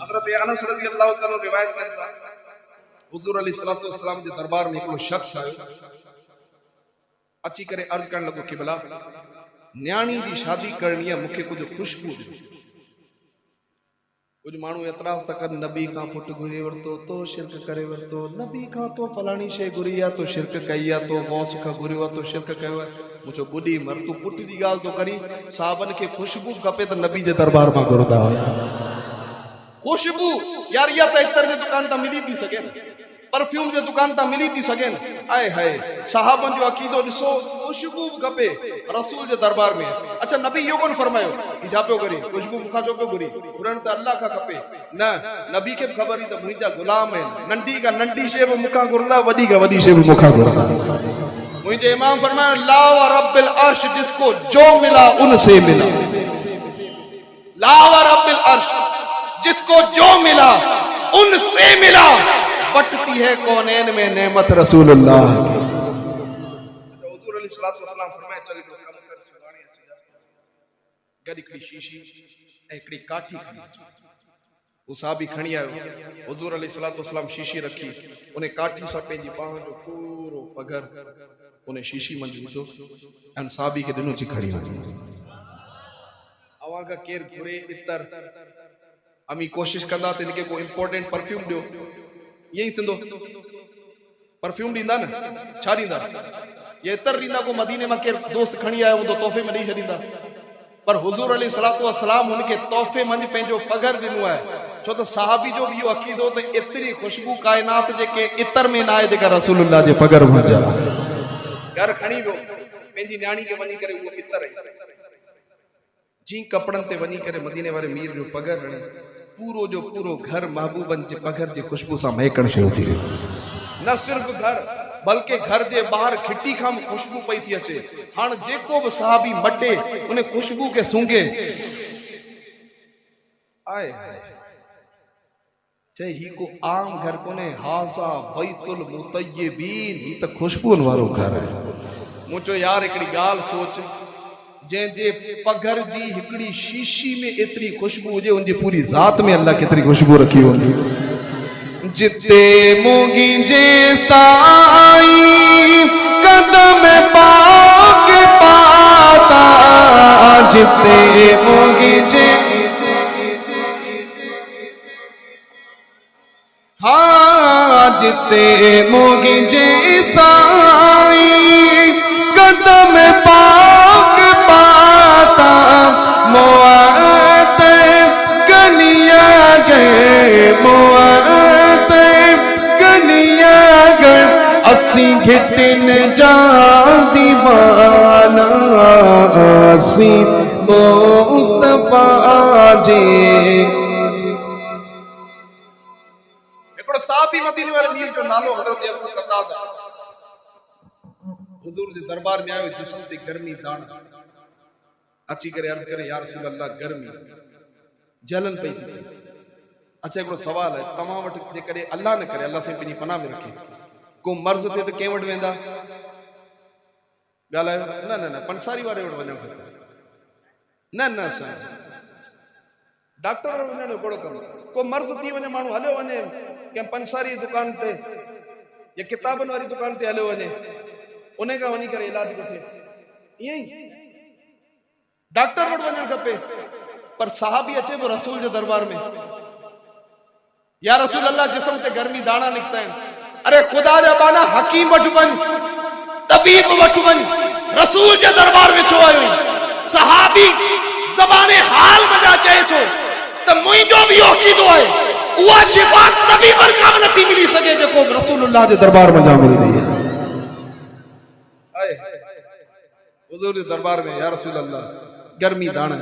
हजरत अनस रज़ियल्लाहु तआला रिवायत कनि था हुजूर अलैहिस्सलातु वस्सलाम जे दरबार में हिकिड़ो शख्स आयो अची करे अर्ज करण लॻो कि भला न्याणी जी शादी करणी आहे मूंखे कुछ खुशबू ॾियो। कुछ माण्हू एतराज़ था कनि नबी खां पुट घुरी वरितो तो शिरक करे वरितो, नबी खां तो फलाणी शइ घुरी आहे तो शिरक कई आहे, तो गौस खां घुरियो आहे तो शिरक कयो आहे। मुंहिंजो ॿुधी मर तूं पुट जी ॻाल्हि तो करी, साहबनि खे ख़ुशबू खपे त नबी जे दरबार मां घुरंदा हुया। खुशबू यार इहा त इतर जे दुकान तां मिली थी सघे, परफ्यूम जे दुकान तां मिली थी सघे। आए हाय साहबनि जो अक़ीदो ॾिसो, खुशबू खपे रसूल जे दरबार में। अच्छा नबी इहो कोन फरमायो कि छा पियो करे खुशबू मूंखां छो पियो घुरी, घुरण त अल्लाह खां खपे। न नबी खे बि ख़बर हुई त मुंहिंजा गुलाम आहिनि, नंढी खां नंढी शइ बि मूंखां घुरंदा, वॾी खां वॾी शइ बि मूंखां घुरंदा। मुझे इमाम फरमाया ला व रब्बिल अर्श, जिसको जो मिला उनसे मिला। ला व रब्बिल अर्श, जिसको जो मिला उनसे मिला। बटती है कौनैन में नेमत रसूलुल्लाह। हुजूर अलैहिस्सलातु वस्सलाम फरमाया चल तो कम कर सुभाणे अची जा। गॾु हिकिड़ी शीशी ऐं हिकिड़ी काठी खणी वो साहबी खणी आयो। हुजूर अलैहिस्सलातु वस्सलाम शीशी रखी, उन काठी सां पंहिंजी बाह जो पूरो पगर उन शीशी मंझि विधो ऐं साहबी खे ॾिनो ची खणी वञ। अवां खां केर घुरे इतर अमी कोशिश कंदा त इनके को इंपॉर्टेंट परफ्यूम ॾियो, यही थींदो। परफ्यूम ॾींदा न, छा ॾींदा? ये इतर ॾींदा, को मदीने मां केर दोस्त खणी आयो हूंदो तोहफ़े में ॾेई छॾींदा। पर हुजूर अलैहिस्सलातु वस्सलाम उनके तोहफ़े मंझि पंहिंजो पगर ॾिनो आहे, छो त साहबी जो बि इहो अक़ीदो त एतिरी खुशबू काइनात जेके इतर में न आहे जेका रसूलुल्लाह जे पगर मंझि आहे। घर खणी वियो पंहिंजी न्याणी खे वञी करे उहो इतर जी कपड़नि ते वञी करे मदीने वारे मीर जो पगर हणी पूरो जो पूरो घर महबूबन जे पगर जी खुशबू सां महकण शुरू थी वियो। न सिर्फ घर बल्कि घर जे ॿाहिरि खिटी खां खुशबू पई थी अचे। हाणे जेको बि साहबी मटे उन खुशबू खे सूंघे आए चई ही को आम घर कोने, हाज़ा बैतुल मुतय्यबीन, ही त खुशबूनि वारो घर आहे। मूं चयो यार हिकिड़ी ॻाल्हि सोच, जंहिंजे पगर जी हिकिड़ी शीशी में एतिरी खुशबू हुजे उनजी पूरी ज़ात में अल्लाह केतिरी खुशबू रखी हूंदी। जिते मोगी जे साई कदम पाक पाता, जिते मोगी जे हाँ जिते मोगी जे साई कदम पाक पाता, मोआत गनिया गए, मोआत गनिया गए, असी घिटन जा दीवाना, असी मुस्तफा जे। साहबी मदीने वाले मीर जो नालो हजरत अबू कतादा हुजूर जे दरबार में आयो, जिस्म ते गर्मी दाना अची करे अर्ज करे या रसूल अल्लाह गर्मी जलन पई थी। अच्छा हिकिड़ो सवाल है, तव्हां वटि जेकॾहिं अल्लाह न करे, अल्लाह से पंहिंजी पनाह में रखे, को मर्ज़ थिए त कंहिं वटि वेंदा? ॻाल्हायो न न न पंसारी वारे वटि वञणु खपे। न न साईं डॉक्टर वटि वञण जो कहिड़ो कमु? को मर्ज़ थी वञे माण्हू हलियो वञे कंहिं पंसारी दुकान ते या किताबनि वारी दुकान ते हलियो वञे, उन खां वञी करे इलाज वठे। ईअं ई डॉक्टर वटि वञणु खपे। पर साहबी अचे पियो रसूल जे दरबार में, या रसूल अल्लाह जिस्म ते गर्मी दाना निकता आहिनि। अरे ख़ुदा जा बाना हकीम वटि वञ, तबीब वटि वञ, रसूल जे दरबार में छो आयो? सहाबी ज़बाने हाल मजा चए थो त मुंहिंजो बि इहो अक़ीदो आहे, उहा शिफ़ा तबीब खां नथी मिली सघे जेको रसूलुल्लाह जे दरबार में जा मिलंदी आहे। हुजूर जे दरबार में या रसूल अल्लाह गर्मी दाना,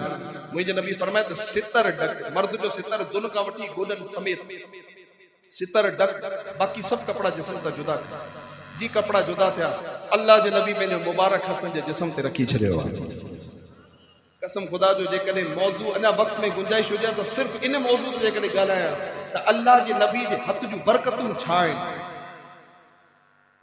मुझे नबी फरमाया त सितर ढक, मर्द जो सितर दुन का वठी गोडन समेत सितर ढक, बाकी सब कपड़ा जिस्म ता जुदा कर। जी कपड़ा जुदा थिया, अल्लाह जे नबी पंहिंजो मुबारक हथ जे जिस्म ते रखी छॾियो आहे। कसम खुदा जो जेकॾहिं मौज़ू अञा वक़्त में गुंजाइश हुजे त सिर्फ़ इन मौज़ू ते जेकॾहिं ॻाल्हायां त अल्लाह जे नबी जे हथ जूं बरकतूं छा आहिनि।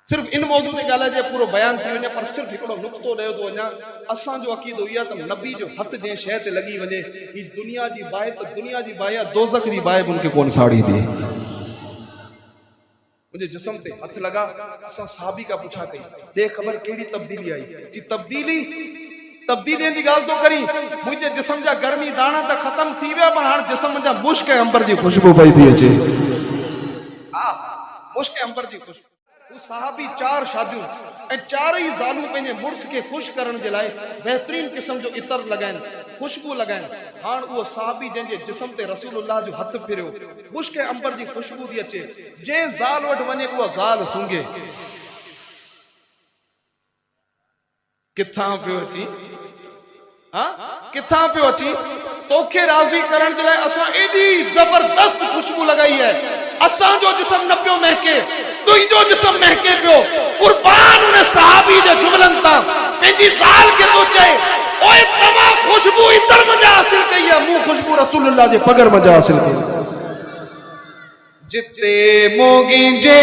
सिर्फ इन मौजूद ते ॻाल्हि जे पूरो बयान थी वञे, पर सिर्फ हिकिड़ो नुक़्तो रहियो थो अञा। असांजो अक़ीदो इहा त नबी जो हथ जंहिं शइ ते लॻी वञे, ही दुनिया जी बाहि त दुनिया जी बाहि आहे, दोज़ख जी बाहि बि उनखे कोन साड़ींदी। मुंहिंजे जिस्म ते हथ लॻा, असां साहबी का पुछा कई, देख ख़बर कहिड़ी तब्दीली आई? जी तब्दीलियुनि जी ॻाल्हि तो करी। मुंहिंजे जिस्म जा गर्मी दाणा त ख़तम थी विया, पर हाणे जिस्म जा मुश्क ऐं अंबर जी ख़ुशबू पई थी अचे। हा, मुश्क ऐं अंबर जी ख़ुशबू। साहबी 4 शादियूं ऐं 4 ई ज़ालूं पंहिंजे मुड़ुस खे ख़ुशि करण जे लाइ बहितरीन क़िस्म जो इतर लॻाइनि, ख़ुशबू लॻाइनि। हाणे उहो साहबी जंहिंजे जिस्म ते रसूलुल्लाह जो हथ फिरियो, मुश्क ऐं अंबर जी ख़ुशबू थी अचे, जंहिं ज़ाल वटि वञे उहा ज़ाल सूंघे। किथां पियो अची? किथां पियो अची? तोखे राज़ी करण जे लाइ असां एॾी ज़बरदस्त ख़ुशबू लॻाई आहे, असांजो जिस्म न पियो महके, तुंहिंजो जिस्म महके पियो। कुर्बान उन सहाबी जे जुमलनि तां पंहिंजी ज़ाल खे तो चए, ओए तमाम ख़ुशबू इतर मजा हासिल कई आहे, मूं ख़ुशबू रसूलुल्लाह जे पगर मजा हासिल कई। जिते मोगी जे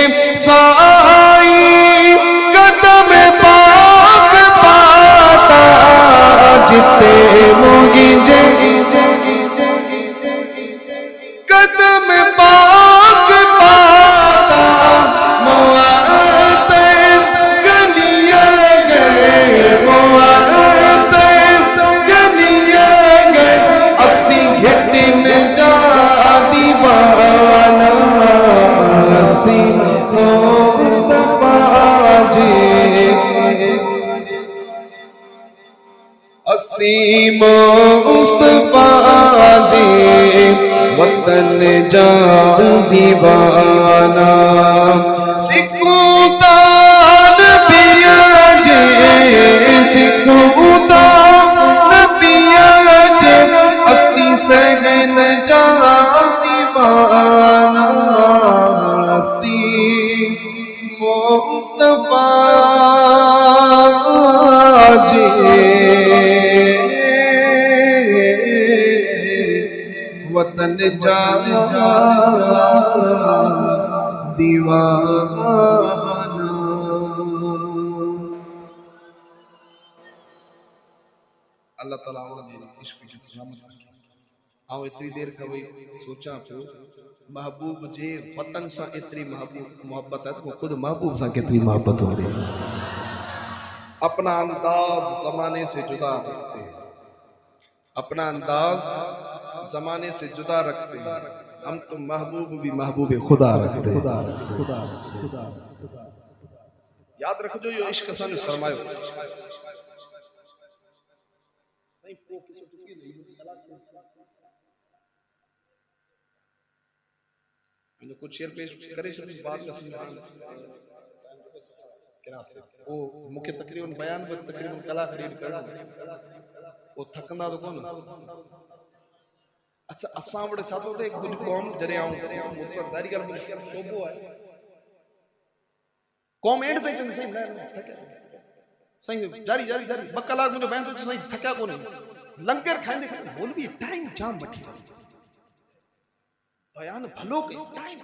साई कदम पाक पाता, जिते मोगी जे कदम पाक पाता, मुआते गलिया गए, मुआते गलिया गए, असी घिटी में जा दीवाना, असी मुस्तफा जी, असी मुस्तफा जी वतन जा दीवाना। सिकूता नबिया जे, सिकूता नबिया जे, असी सहन जा दीवाना, असी मुस्तफा जी वतन जा दीवाना। अल्लाह ताला मेरे इश्क की सलामत रखे। आओ इतनी देर का वही सोचा पियो, महबूब जे वतन सां एतरी मोहब्बत है तो खुद महबूब सां केतरी मोहब्बत होगी। अपना अंदाज जमाने से जुदा रखते हैं, अपना अंदाज जमाने से जुदा रखते हैं, हम तो महबूब भी महबूब खुदा रखते हैं। याद रखो यो इश्क असांजो सरमायो। कुछ शेर पेश करे बात वो मुख्य तकरीबन बयान पर तकरीबन कलाक रीड करना वो थकंदा तो कोन। अच्छा असां वटि छा थो थिए, कुझु क़ौम जॾहिं आऊं मुतलक ज़ाहिरी ॻाल्हि मुंहिंजो शोभो आहे, क़ौम एंड ताईं कंदी साईं, न साईं जारी जारी जारी 2 कलाक मुंहिंजो बयान थो साईं, थकिया कोन्हे। लंगर खाईंदे खाईंदे मौलवी टाइम जाम वठी वियो, बयान भलो कयो, टाइम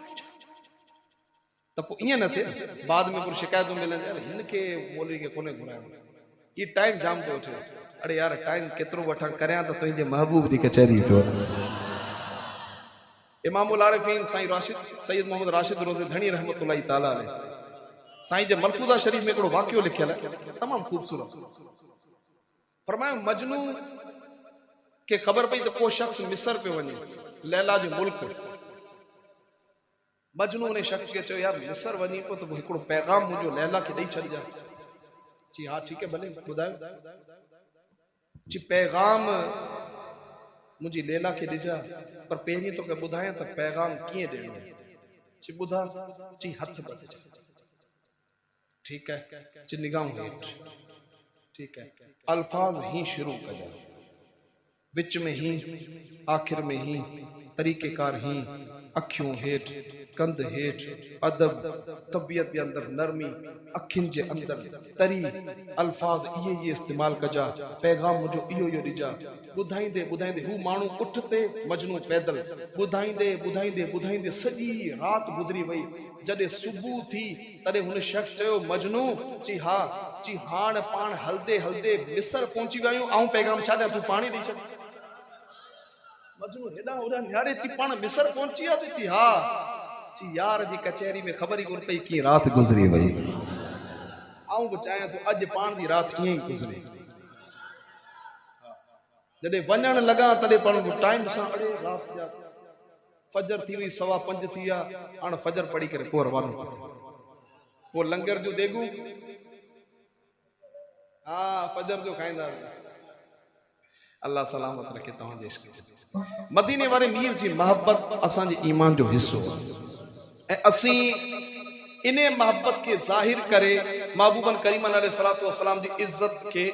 त पोइ ईअं न थिए बाद में पूरी शिकायतूं मिलनि, यार हिनखे मौलवी खे कोन्हे घुराइणो, ये टाइम जाम थो अचे। अरे यार टाइम केतिरो वठां करियां त तुंहिंजे महबूब जी कचहरी पियो। इमामुल आरिफीन साईं राशिद सैयद मोहम्मद राशिद रोज़ी धणी रहमतुल्लाह ताला अलैह साईं जे मलफूज़ा शरीफ में हिकिड़ो वाक़ियो लिखियल आहे, तमामु ख़ूबसूरत। फरमायो मजनू खे ख़बर पई त को शख़्स मिस्र पियो वञे, लैला जो मुल्क। मजनू उन शख़्स खे चयो, यार मिस्र वञी पियो त हिकिड़ो पैगाम मुंहिंजो लैला खे ॾेई छॾिजां। जी हा ठीकु है, भले ॿुधायो। जी पैगाम मुंहिंजी लैला खे ॾिजां, पर पहिरीं तोखे ॿुधायां त पैगाम कीअं ॾियणो। जी ॿुधा। जी हथ ॿधजा। ठीकु है। जी निगाहूं हेठि। ठीकु है। अल्फाज ही शुरू कजा, विच में ही, आखिर में ही, तरीक़ेकार ही, अखियों हेठ, कंध हेठ, अदब, तबियत के अंदर नरमी, अखिन के अंदर तरी, अल्फाज ये इस्तेमाल कजा, पैगाम मुझो इयो यो ॾिजा। ॿुधाईंदे ॿुधाईंदे हू माण्हू उठ पे मजनू पैदल, ॿुधाईंदे ॿुधाईंदे ॿुधाईंदे सॼी रात गुज़री वई। जॾहिं सुबुह थी तॾहिं हुन शख़्स चयो मजनू, चई हा, चई हाण पाण हलदे हलदे मिस्र पहुची विया आहियूं, आऊं पैगाम छा ॾियां, तूं पाण ई ॾेई छॾ। मजनू हेॾा होॾा निहारे, चई पाण मिस्र पहुची विया? चई हा। चई यार जी कचहरी में ख़बर ई कोन पई कीअं रात गुज़री वई। आऊं बि चाहियां थो अॼु पाण जी रात ईअं ई गुज़रे। जॾहिं वञण लॻा तॾहिं पाण टाइम सां, अड़े रात जा फजर थी वई, 5:15 थी विया, हाणे फजर पढ़ी करे पोइ रवानो पोइ लंगर जो देगू, हा फजर जो खाईंदा। अल्लाह सलामत रखे तव्हांजे इश्क। मदीने वारे मीर जी मोहब्बत असांजे ईमान जो हिस्सो ऐं असीं इन मोहब्बत के ज़ाहिर करे महबूबन करीमन अलैहिस्सलातु वस्सलाम जी इज्जत के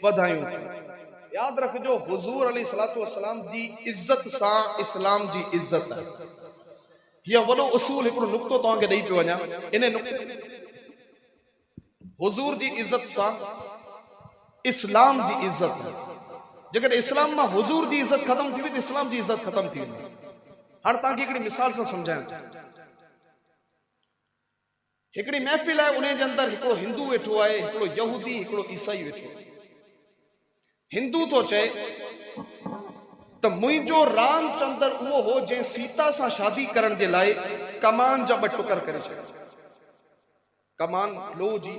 वधायूं। याद रखजो, हुजूर अलैहिस्सलातु वस्सलाम जी इज्जत सां इस्लाम जी इज्जत है। ये वॾो उसूल हिकिड़ो नुक्तो तव्हांखे ॾेई पियो वञा। इन नुक्ते हुजूर जी इज्जत सां इस्लाम जी इज्जत है। जेकॾहिं इस्लाम मां हुजूर जी इज्जत ख़त्म थी वई त इस्लाम जी इज्जत ख़त्म थी वेंदी। हाणे तव्हांखे हिकिड़ी मिसाल सां सम्झायां। हिकिड़ी महफ़िल आहे, उन जे अंदरि हिकिड़ो हिंदू वेठो आहे, हिकिड़ो यहूदी, हिकिड़ो ईसाई वेठो आहे। हिंदू तो चए त मुंहिंजो रामचंद्र उहो हो जंहिं सीता सां शादी करण जे लाइ कमान जा 2 टुकर करे छॾिया। कमान लोह जी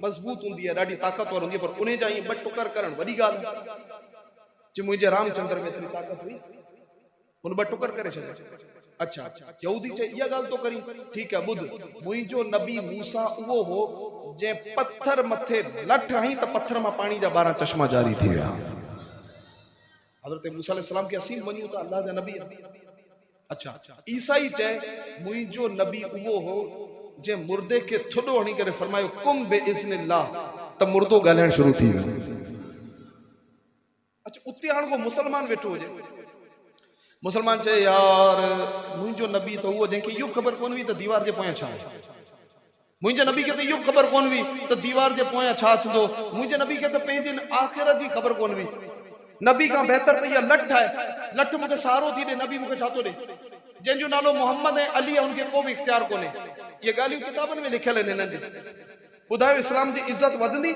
मज़बूत हूंदी आहे, ॾाढी ताक़तवर हूंदी आहे, पर उन जा 2 टुकर करण वॾी ॻाल्हि आहे। जे मुंहिंजे रामचंद्र में एतिरी ताक़त हुई, हुन 2 टुकर करे छॾिया। अच्छा, यहूदी चए इहा ॻाल्हि तो करी, ठीकु आहे, ॿुध, मुंहिंजो नबी मूसा उहो हो जंहिं पत्थर मथे लठ हई त पत्थर मां पाणी जा 12 चश्मा जारी थी विया। हज़रत मूसा अलैहिस्सलाम खे असीं मञूं था अल्लाह जा नबी। अच्छा, ईसाई चए मुंहिंजो नबी उहो हो जंहिं मुर्दे खे थुॾो हणी करे फरमायो कुम बे इज़्निल्लाह, त मुर्दो ॻाल्हाइण शुरू थी वियो। अच्छा, उते हाणे को मुसलमान वेठो हुजे, मुसलमान चए यार मुंहिंजो नबी त उहो जंहिंखे इहो ख़बर कोन हुई त दीवार जे पोयां छा आहे। मुंहिंजे नबी खे त इहो ख़बर कोन हुई त दीवार जे पोयां छा थींदो। मुंहिंजे नबी खे त पंहिंजे आख़िरत जी ख़बर कोन हुई। नबी खां बहितर त इहा लठ आहे, लठ मूंखे सहारो थी ॾे, नबी मूंखे छा थो ॾे। जंहिंजो नालो मोहम्मद ऐं अली आहे, उनखे को बि इख्तियार कोन्हे। इहे ॻाल्हियूं किताबनि में लिखियल आहिनि हिननि जी। ॿुधायो इस्लाम जी इज़त वधंदी?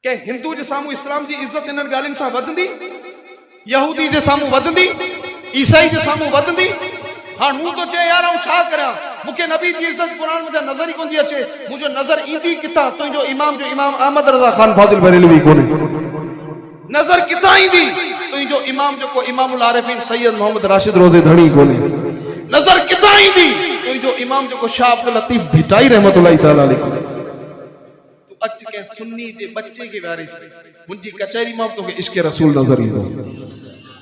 कंहिं हिंदू जे साम्हूं इस्लाम जी इज़त इन्हनि ॻाल्हियुनि सां वधंदी? यहूदी जे साम्हूं वधंदी? ईसाई जे साम्हूं वधंदी? हाणे हू तो चए यार आऊं छा करियां, मूंखे नबी जी इज़त क़ुरान में नज़र ई कोन थी अचे। मुंहिंजो नज़र ईंदी किथां? तुंहिंजो इमाम जो इमाम अहमद रज़ा ख़ान फाज़िल बरेलवी कोन्हे। नज़र किथां ईंदी? तुंहिंजो इमाम जेको इमामुल आरिफीन सैयद मोहम्मद राशिद रोज़े धणी कोन्हे। नज़र किथां ईंदी? तुंहिंजो इमाम जेको शाह अब्दुल लतीफ़ भिटाई रहमतुल्लाह तआला अलैह कोन्हे। तू अच के सुन्नी जे बच्चे के वारे मुंहिंजी कचहरी मां तोखे इश्क़ रसूल नज़र ईंदो।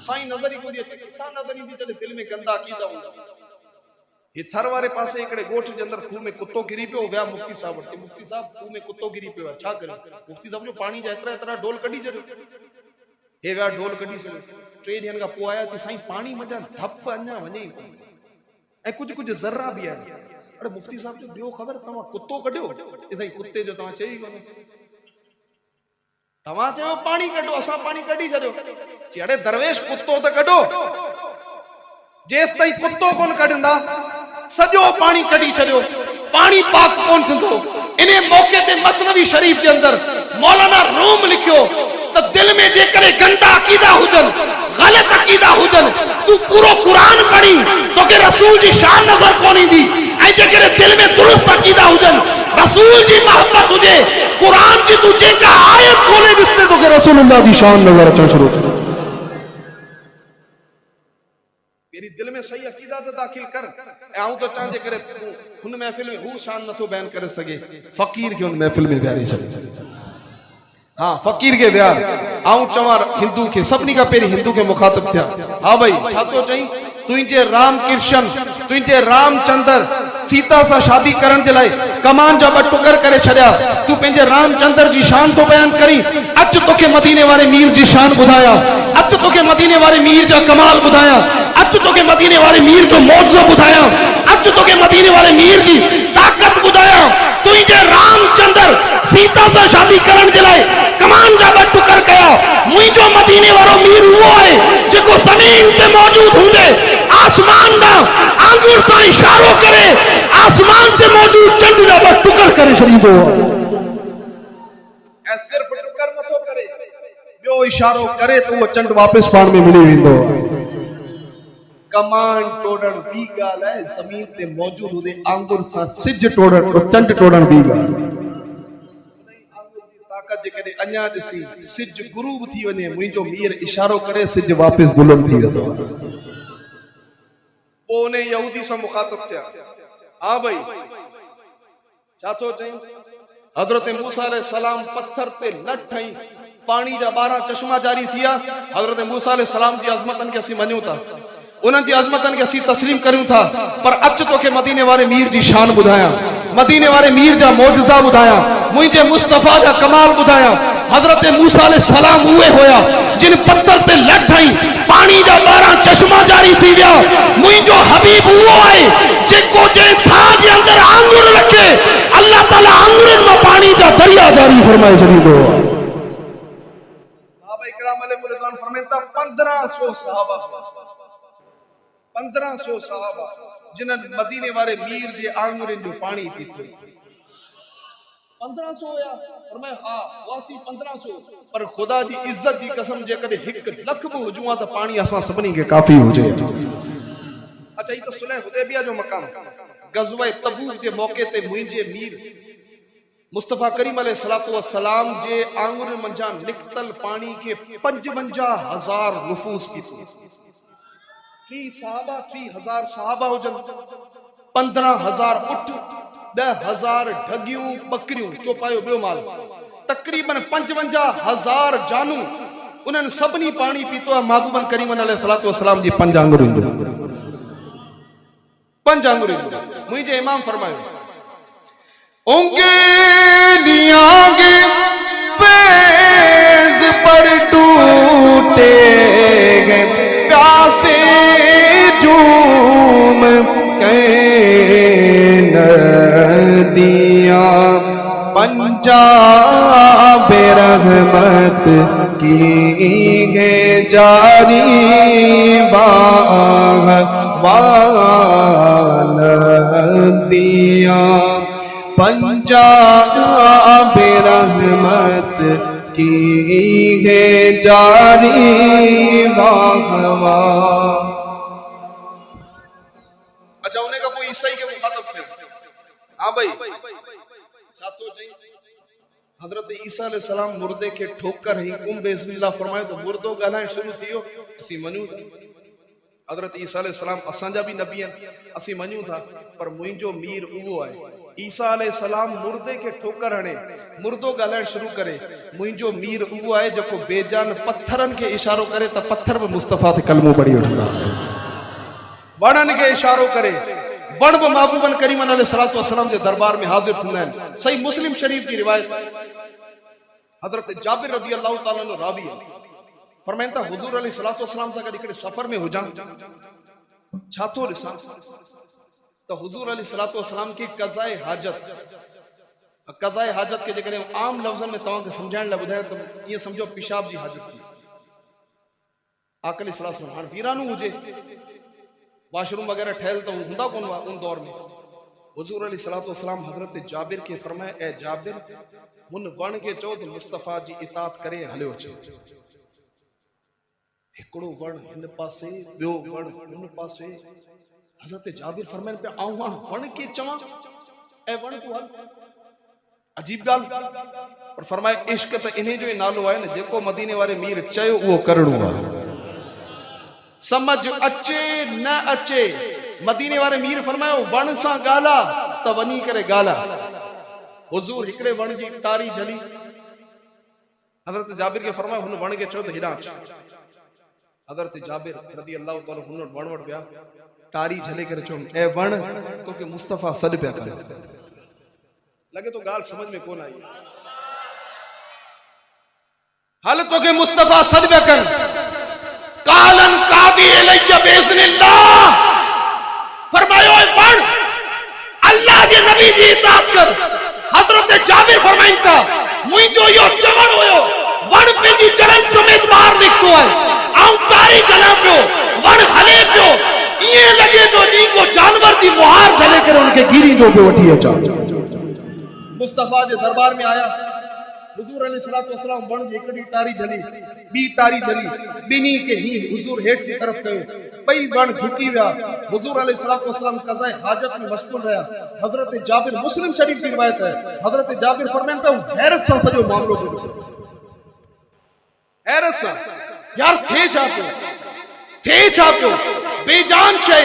साईं नज़र ई कोन्हे अचे। किथां नज़र ईंदी? जॾहिं दिलि में गंदा अक़ीदा हूंदा। ये थर वारे पासे हिकिड़े ॻोठ जे अंदरि खूह में कुतो किरी पियो, विया मुफ्ती साहब वटि। मुफ्ती साहब खूह में कुतो किरी पियो आहे, छा करे? मुफ्ती साहब जो पाणी जा एतिरा ढोल कढी छॾियो। हे विया ढोल कढी छॾियो। 3 ॾींहंनि खां पोइ आया, चई साईं पाणी मञा धप अञा वञे ई कोन, ऐं कुझु ज़र्रा बि आहिनि। अरे मुफ्ती साहब जो ॿियो ख़बर, तव्हां कुतो कढियो? साईं कुते जो तव्हां चई कोन, तव्हां चयो पाणी कढो, असां पाणी कढी छॾियो। चई अड़े दरवेश कुतो त कढो। जेसि ताईं कुतो कोन कढंदा सॼो पाणी कढी छॾियो, पाणी पाक कोन थींदो। इन मौके ते मसनवी शरीफ़ जे अंदरि मौलाना रूम लिखियो त दिल में जेकरे गंदा अक़ीदा हुजन, गलत अक़ीदा हुजन, तू पूरो कुरान पढ़ी तोखे रसूल जी शान नज़र कोन ईंदी। ऐं जेकरे दिल में दुरुस्त अक़ीदा हुजन, रसूल जी मोहब्बत हुजे, कुरान जी तू जेका आयत खोले ॾिसते तोखे रसूलुल्लाह जी शान नज़र अचण शुरू थी। मेरी दिल में सही अक़ीदा त दाखिल कर। आऊं तो चां जे करे तू हुन महफिल में हू शान नथो बयान करे सघे, फ़कीर खे हुन महफिल में विहारे छॾे। हाँ, फकीर के विहार। आऊं चवां हिंदू के, सभिनी खां पहिरीं हिंदू के मुखातिब थिया। हाँ भाई, छा तो चई? तुंहिंजे राम कृष्ण, तुंहिंजे रामचंद्र सीता सां शादी करण जे लाइ कमान जा 2 टुकर करे छॾिया। तू पंहिंजे रामचंद्र जी शान तो बयान करी। अच तोखे मदीने वारे मीर जी शान ॿुधाया, अच तोखे मदीने वारे मीर जा कमाल ॿुधाया, अच अच तो के मदीने वाले मीर जो मौजो बुधाया, अच तो के मदीने वाले मीर जी ताकत बुधाया। तुझे रामचंद्र सीता से शादी करण जे लाए कमान जा ब टुकर कया। मुझो मदीने वालो मीर वो है जो जमीन पे मौजूद होंगे आसमान दा आंगुर सा इशारो करे, आसमान पे मौजूद चंड जा ब टुकर करे शरीफो। सिर्फ टुकर नथो करे, ॿियो इशारो करे तो वो चंड वापस पाण में मिली वेंदो। कमान टोड़न बी गाल है, जमीन ते मौजूद होदे आंगुर सा सिज टोड़न तो चंड टोड़न बी गाल। आंगुर दी ताकत जे कदे अञा दिसी सिज गुरूब थी वने, मुंहिंजो मीर इशारो करे सिज वापस बुलंद थी वेंदो। पोने यहूदी सां मुखातब थिया, हां भाई छा थो चई? हजरत मूसा अलैहि सलाम पत्थर ते लठ हई पानी जा 12 चश्मा जारी थिया। हजरत मूसा अलैहि सलाम जी अज़मतन के असी मन्यूं था, उन्हनि जी अज़मतन के असी तस्लीम करूं था, पर अच तो के मदीने वाले मीर जी शान बुधाया, मदीने वाले मीर जा मौजज़ा बुधाया, मुझे मुस्तफा जा कमाल बुधाया। हजरत मूसा अलैहि सलाम हुए होया जिन पत्थर ते लठ हई पानी जा 12 चश्मा जारी थी गया। मुझो हबीब वो है जेको जे था जे अंदर आंगुर रखे, अल्लाह ताला आंगुरन में पानी जा दरिया जारी फरमाए शरीफो। सहाबा इकराम अलैहि रिज़वान फरमाता 1500 सहाबा, 1500 सहाबा जिन्हनि मदीने वाले मीर जे आंगुरन जो पानी पीतो। 1500 होया, फरमाया हां वासी 1500, पर खुदा जी इज्जत जी कसम जे कदे 1 लख भी हुजूं त पानी असा सभनी के काफी हो जाए। अच्छा ई तो सुलह हुदैबिया जो मकाम, गज़वा तबूक जे मौके ते मुझे मीर मुस्तफा करीम अलैहिस्सलातु वस्सलाम जे आंगुर मंजा निकतल पानी के 55,000 नफूस पीतो। 3000 सहाबा हुजन, 15,000 उठ, 10,000 ढगियूं बकरियूं चौपायो बियो माल, तकरीबन 55,000 जानू, उन्हनि सभनी पानी पीतो है महबूबन करीम अलैहिस्सलातु वस्सलाम जी 5 आंगुरिन जो, 5 आंगुरिन जो। मुझे इमाम फरमायो उंगलियां के फैज पर टूटे गए प्यासे झूम के नदियां पंजाब रहमत की है जारी नदियां पंजाब रहमत की है जारी वाहवा। अच्छा उन्हें का कोई ईसाई के मुखातब थे, हाँ भाई छातो चाहिए। हजरत ईसा अलैहि सलाम मुर्दे के ठोकर ही कुम बिस्मिल्लाह फरमाए तो मुर्दो गालाए शुरू थियो, असी मन्यू था। हजरत ईसा अलैहि सलाम असांजा भी नबी हैं, असी मन्यू था, पर मुझो मीर उहो है ईसा अलैहि सलाम मुर्दे के ठोकर हणे मुर्दो गालाए शुरू करे। मुझो मीर उहो है जो बेजान पत्थरन के इशारो करे तो पत्थर में मुस्तफा ते कलमो पढ़ी वठंदा, वणन के इशारो करे वण बि महबूबन करीम अलैहिस्सलातु वस्सलाम के दरबार में हाजिर थींदा आहिनि। सही मुस्लिम शरीफ की रिवायत, हजरत जाबिर रज़ी अल्लाह ताला अन्हु रावी फरमाइनि था हुजूर अलैहिस्सलातु वस्सलाम सां गॾु हिकिड़े सफ़र में हुजां, छा थो ॾिसां तो हुजूर अलैहिस्सलातु वस्सलाम की कज़ाए हाजत के जेकॾहिं आम लफ़्ज़नि में तव्हांखे सम्झाइण लाइ ॿुधायो त ईअं सम्झो पेशाब जी हाजत थी। आका अलैहिस्सलातु वस्सलाम हाणे वीरानू हुजे, वाशरूम वगैरह ठहल तो हूंदा कोन हुआ उन दौर में। हुजूर अलैहिस्सलातु वस्सलाम हजरत जाबिर के फरमाए ए जाबिर मुन वण के चओ त मुस्तफा जी इताअत करे हलियो अचे। हिकिड़ो वण हिन पासे ॿियो वण हुन पासे। हजरत जाबिर फरमाइन पे आऊं हां वण के चवां ए वण तू हल। अजीब गाल, पर फरमाए इश्क त इन्हे जो नालो आहे न जेको मदीने वाले मीर चयो उहो करणो आहे, समझ अचे न अचे। मदीने वाले मीर फरमायो वण सां गाला त वनी करे गाला। हुजूर हिकड़े वण जी तारी झली, हजरत जाबिर के फरमायो हुन वण के चओ त हिरा अच। हजरत जाबिर रज़ी अल्लाह ताला हुन वण वट विया, तारी झले करे चओ ए वण तोके मुस्तफा सॾ पिया करे। लगे तो गाल समझ में कोन आई, हल तोके मुस्तफा सॾ पिया कर। कालन कादी इलैया बिइज़्निल्लाह, फरमायो वण अल्लाह जे नबी जी इताअत कर। हजरत जाबिर फरमाइन था मुझो यो चवण होयो वण पंहिंजी जड़न समेत बाहर निकतो है, आऊं तारी चला पियो, वण हले पियो, ये लगे तो नी को जानवर जी मुहार झले करे उनके गिरी दो पे वठी अचा। मुस्तफा जे दरबार में आया, हुजूर अलैहिस्सलातु वस्सलाम वण जी हिकड़ी टारी झली, बी टारी झली, बिनी के ही हुजूर हेठ की तरफ कयो, बई वण झुकी विया। हुजूर अलैहिस्सलातु वस्सलाम कज़ाए हाजत में मशगूल रहा। हजरत जाबिर, मुस्लिम शरीफ की रिवायत है, हजरत जाबिर फरमाइन था हैरत सां सॼो मामलो पियो ॾिसे, हैरत सां यार थे छा पियो बेजान शय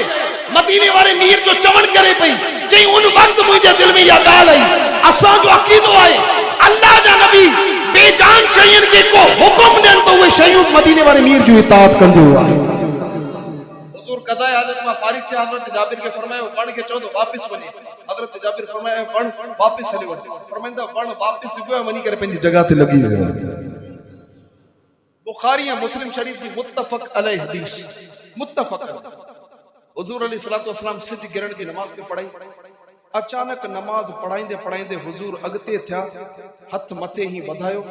मदीने वाले मीर जो चवण करे पई चई उन वक्त मुझे दिल में या गाल आई असा जो अकीदो आए अल्लाह जा नबी बेजान शयन के को हुक्म देन तो वे शयूं मदीने वाले मीर जो इताअत कंदो आहे। हुजूर कज़ाए हाजत में फारिग थे, हजरत जाबिर के फरमायो वण के चओ तो वापस वने। हजरत जाबिर फरमायो वण वापस हली वण, फरमाइंदा वण वापस वियो वनी करे पंहिंजी जगह ते लगी वियो। बुखारी या मुस्लिम शरीफ की मुत्तफक अलैह हदीस, मुत्तफक। हुजूर अलैहिस्सलातु वस्सलाम सिज गिरण की नमाज पे पढ़ाई, अचानक नमाज पढ़ाइंदे पढ़ाइंदे हुजूर अगते थिया, हथ मथे ही वधायो,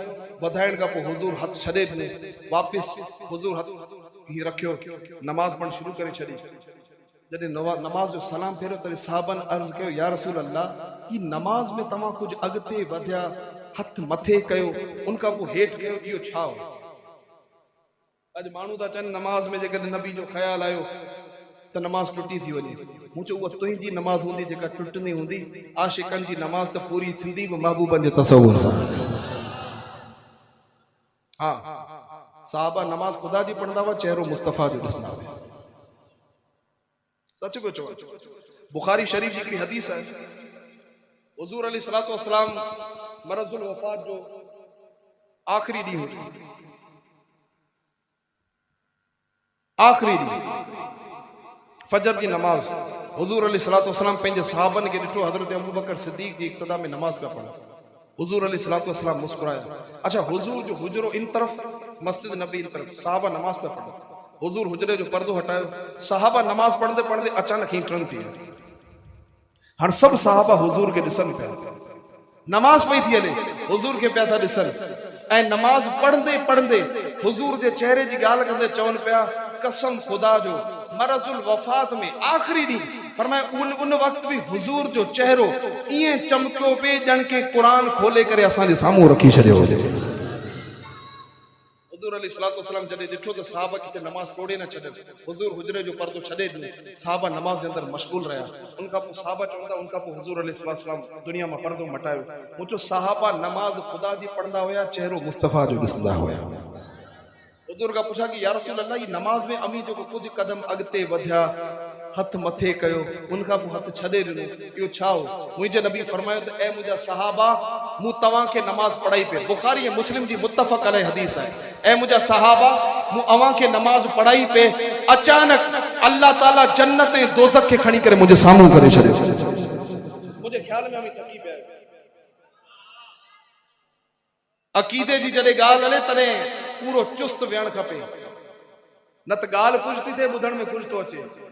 वधाइण का पोइ हुजूर हथ छॾे ॾिनो, वापस हुजूर हथ ही रखियो, नमाज पढ़ण शुरू करे छॾी। जॾहिं नमाज जो सलाम फेरियो तॾहिं साहबन अर्ज़ कयो या रसूल अल्लाह, ई नमाज में तव्हां कुछ अगते वधिया, हथ मथे कयो, उनका पोइ हेठि कयो, इहो छा हो? अॼु माण्हू था चवनि नमाज में जेकॾहिं नबी जो ख्याल आयो तो नमाज टुटी थी वञे। मूं चयो उहा तुंहिंजी नमाज हूंदी जेका टुटनी हूंदी, आशिकनि जी नमाज त पूरी थींदी बि महबूबनि जे तसव्वुर सां। हाँ, साहबा नमाज खुदा जी पढ़ंदा हुआ, चेहरो मुस्तफा जो ॾिसंदा हुआ। सच पियो चवां, बुखारी शरीफ जी हिकिड़ी हदीस है, हुजूर अलैहिस्सलातु वस्सलाम मरज़ुल वफ़ात जो आखिरी ॾींहुं हुयो, आखिरी ॾींहुं फजर की नमाज। हुजूर अलैहिस्सलातु वस्सलाम पंहिंजे सहाबन के ॾिठो, हजरत अबू बकर सिद्दीक जी इक्तदा में नमाज पिया पढ़ा। हुजूर अलैहिस्सलातु वस्सलाम मुस्कुराया। अच्छा, हुजूर जो हुजरो इन तरफ, मस्जिद नबी इन तरफ, सहाबा नमाज पिया पढ़ा। हुजूर हुजरे जो पर्दो हटायो, सहाबा नमाज पढ़ंदे पढ़ंदे अचानक ही टर्न थी विया। हाणे सभु सहाबा हुजूर के ॾिसनि पिया, नमाज पई थी हले, हुजूर के पिया था ॾिसनि, ऐं नमाज पढ़ंदे पढ़ंदे हुजूर जे चेहरे जी ॻाल्हि कंदे चवनि पिया कसम खुदा जो मरज़ुल वफ़ात में आखिरी ॾींहुं फरमाया उन वक्त भी हुजूर जो चेहरो ईअं चमकियो पे ॼण के कुरान खोले करे असांजे साम्हूं रखी छॾियो हुजे। हुजूर अलैहिस्सलातु वस्सलाम जॾहिं ॾिठो त सहाबा किथे नमाज तोड़े न छॾनि, हुजूर हुजरे जो पर्दो छॾे ॾिनो, सहाबा नमाज जे अंदरि मशगूल रहिया। उनखां पोइ सहाबा चवंदा, उनखां पोइ हुजूर अलैहिस्सलातु वस्सलाम दुनिया मां पर्दो मटायो। मूं चयो सहाबा नमाज खुदा जी पढ़ंदा हुया, चेहरो मुस्तफा जो ॾिसंदा हुया। हुजूर का पुछा कि या रसूल अल्लाह, ये नमाज में अमी जो कुछ कदम अगते वधिया, हथ मथे कयो, उनका पोइ हथ छॾे ॾिनो, इहो छा हो? मुंहिंजे नबी फरमायो त ए मुंहिंजा सहाबा, मूं तव्हां खे नमाज पढ़ाई पे। बुखारी ऐं मुस्लिम जी मुत्तफ़क़ अलैह हदीस है, ए मुंहिंजा सहाबा, मूं अव्हां खे नमाज पढ़ाई पे, अचानक अल्लाह ताला जन्नत ऐं दोज़ख खे खणी करे मुंहिंजे साम्हूं करे छॾियो। मुंहिंजे ख्याल में अमी थकी पिया। अकीदे जी जॾहिं ॻाल्हि हले तॾहिं पूरो चुस्त वियणु खपे, न त ॻाल्हि कुझु थी थिए, ॿुधण में कुझु थो अचे।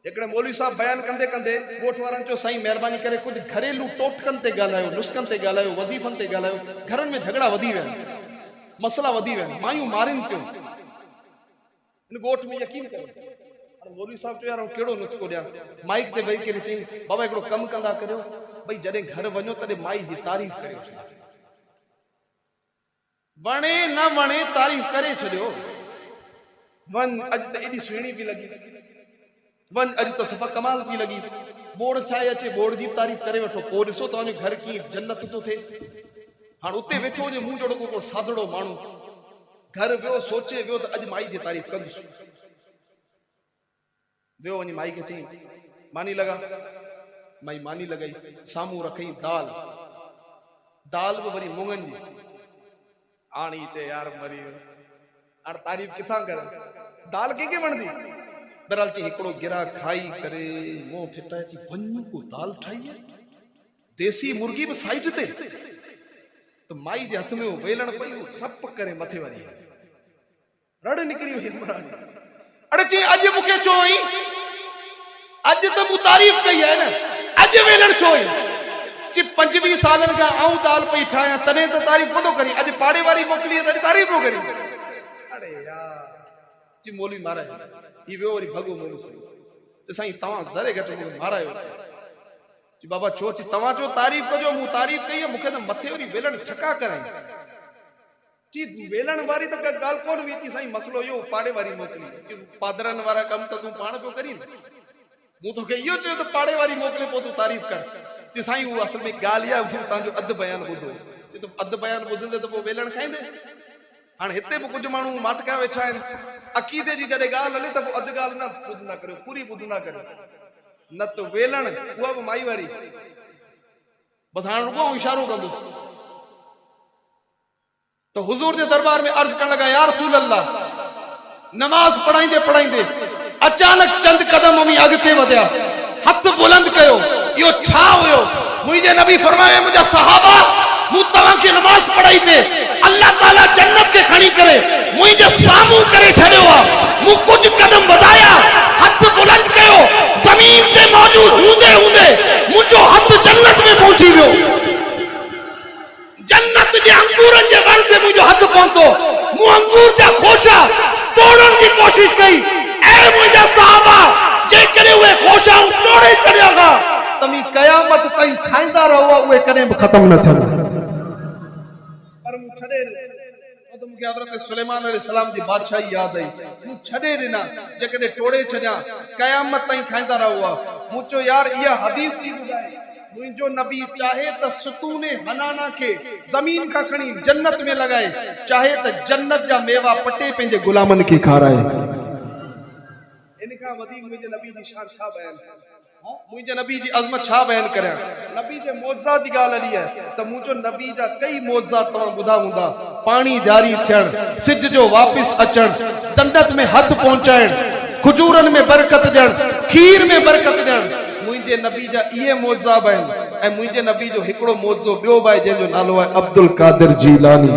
हिकिड़े मौलवी साहब बयान कंदे कंदे ॻोठ वारनि चयो साईं महिरबानी करे कुझु घरेलू टोटकनि ते ॻाल्हायो, नुस्खनि ते ॻाल्हायो, वज़ीफ़नि ते ॻाल्हायो। घरनि में झगड़ा वधी विया आहिनि, मसला वधी विया आहिनि, मायूं मारिन थियूं। इन ॻोठ में यकीन कयो। मौलवी साहब चयो यार कहिड़ो नुस्खो ॾियां? माइक ते वेही करे चई बाबा हिकिड़ो कमु कंदा करियो, भई जॾहिं घर वञो तॾहिं माई जी तारीफ़ करियो, वणे न वणे तारीफ़ करे छॾियो। वन अॼु त एॾी सुहिणी पई लॻी, वन अॼु त सफ़ा कमाल पई लॻी, बोड़ छाहे अचे, बोड़ जी तारीफ़ करे वठो, पोइ ॾिसो तव्हांजो घर कीअं जन्नत थो थिए। हाणे उते वेठो हुजे मूं जहिड़ो को सादड़ो माण्हू, घर वियो सोचे वियो त अॼु माई जी तारीफ़ कंदुसि, वियो वञी माई खे चई मानी लॻा, माई मानी लॻाई, साम्हूं रखई दाल, दाल बि वरी मुङनि जी। हाणे चए यार मरी वियुसि, हाणे तारीफ़ किथां कर, दाल कंहिंखे वणंदी? बहरहाल चई हिकिड़ो गिराक खाई करे मुंहुं फिटाए थी वञू को दाल ठाही आहे, देसी मुर्गी बि साइड ते, त माई जे हथ में वेलण पई, सप करे मथे वधी। रड़ निकरी वई महाराज। अड़े चई अॼु मूंखे छो आई, अॼु त मूं तारीफ़ कई आहे न, अॼु वेलण छो आई? चई 25 सालनि खां आऊं दाल पई ठाहियां तॾहिं त तारीफ़ नथो करी, अॼु पाड़े वारी मोकिली तॾहिं तारीफ़ पियो करी। अड़े यार चई मौलवी महाराज ही वियो वरी भॻो मौलवी साईं। साईं तव्हां ज़रे घटि मूंखे मारायो। चई बाबा छो? चई तव्हां जो तारीफ़ कजो, मूं तारीफ़ कई आहे, मूंखे त मथे वरी वेलण छका कराई। चई वेलण वारी त ॻाल्हि कोन हुई। चई साईं मसलो इहो पाड़े वारी मोकिली। चई पादरनि वारा कम त तूं पाण पियो करी, मूं तोखे इहो चयो त पाड़े वारी मोकिले पोइ तूं तारीफ़ कर। चई साईं उहो असल में ॻाल्हि आहे, तव्हांजो अधु बयानु ॿुधो। चई तूं अधु बयानु ॿुधंदे त पोइ वेलण खाईंदे। हाणे हिते बि कुझु माण्हू माटका वेठा आहिनि, अक़ीदे जी जॾहिं ॻाल्हि हले त पोइ अधु ॻाल्हि न ॿुधंदा करियो, पूरी ॿुधंदा करियो। न त वेलण उहा बि माई वारी, बसि हाणे रुॻो इशारो कंदुसि। तो हुजूर जे दरबार में अर्ज करण लगा, या रसूल अल्लाह, नमाज पढ़ाईंदे पढ़ाईंदे अचानक चंद कदम में अॻिते वधिया, हथ बुलंद कयो। इहो छा हुयो? मुंहिंजे नबी फरमाया, मुंहिंजा सहाबा मूं तव्हांखे नमाज पढ़ाई पे अल्लाह ताला जन्नत के खणी करे मुंहिंजे साम्हूं करे छॾियो आहे। मूं कुझु कदम वधाया, हथ बुलंद कयो, ज़मीन ते मौजूद हूंदे हूंदे मुंहिंजो हथ जन्नत में पहुची वियो। जन्नत जे अंगूरनि जे वण ते मुंहिंजो हथ पहुतो। मूं अंगूर जा खोशा तोड़ण जी कोशिश कई। ऐ मुंहिंजा साहबा, जेकॾहिं उहे खोशा तोड़े छॾिया हा तमी क़यामत ताईं खाईंदा रहो, उहे कॾहिं बि ख़त्म न थियनि। पर मूं छॾे तो मूंखे हज़रत सुलेमान अलैहिस्सलाम जी बादशाही यादि आई। मूं छॾे ॾिना, जेकॾहिं टोड़े छॾिया क़यामत ताईं खाईंदा रहो। मूं चयो यार इहा हदीस थी ॿुधाए, मुंहिंजो नबी चाहे त सुतूने हनाना के ज़मीन का खणी जन्नत में लगाए, चाहे त जन्नत जा मेवा पटे पंहिंजे गुलामनि खे खाराए। इन खां वधीक मुंहिंजे नबी जी शान छा बयान कयां, मुंहिंजे नबी जी अज़मत छा बयान करियां। नबी जे मौजज़ा जी ॻाल्हि हली आहे त मुंहिंजो नबी जा कई मौजज़ा तव्हां ॿुधा हूंदा। पाणी जारी थियण, सिज जो वापसि अचण, जन्नत में हथ पहुचाइण, खजूरनि में बरकत ॾियण, खीर में बरकत ॾियण, मुंहिंजे नबी जा इहे मौजज़ा आहिनि। ऐं मुंहिंजे नबी जो हिकिड़ो मौजज़ो ॿियो बि आहे, जंहिंजो नालो आहे अब्दुल कादिर जीलानी।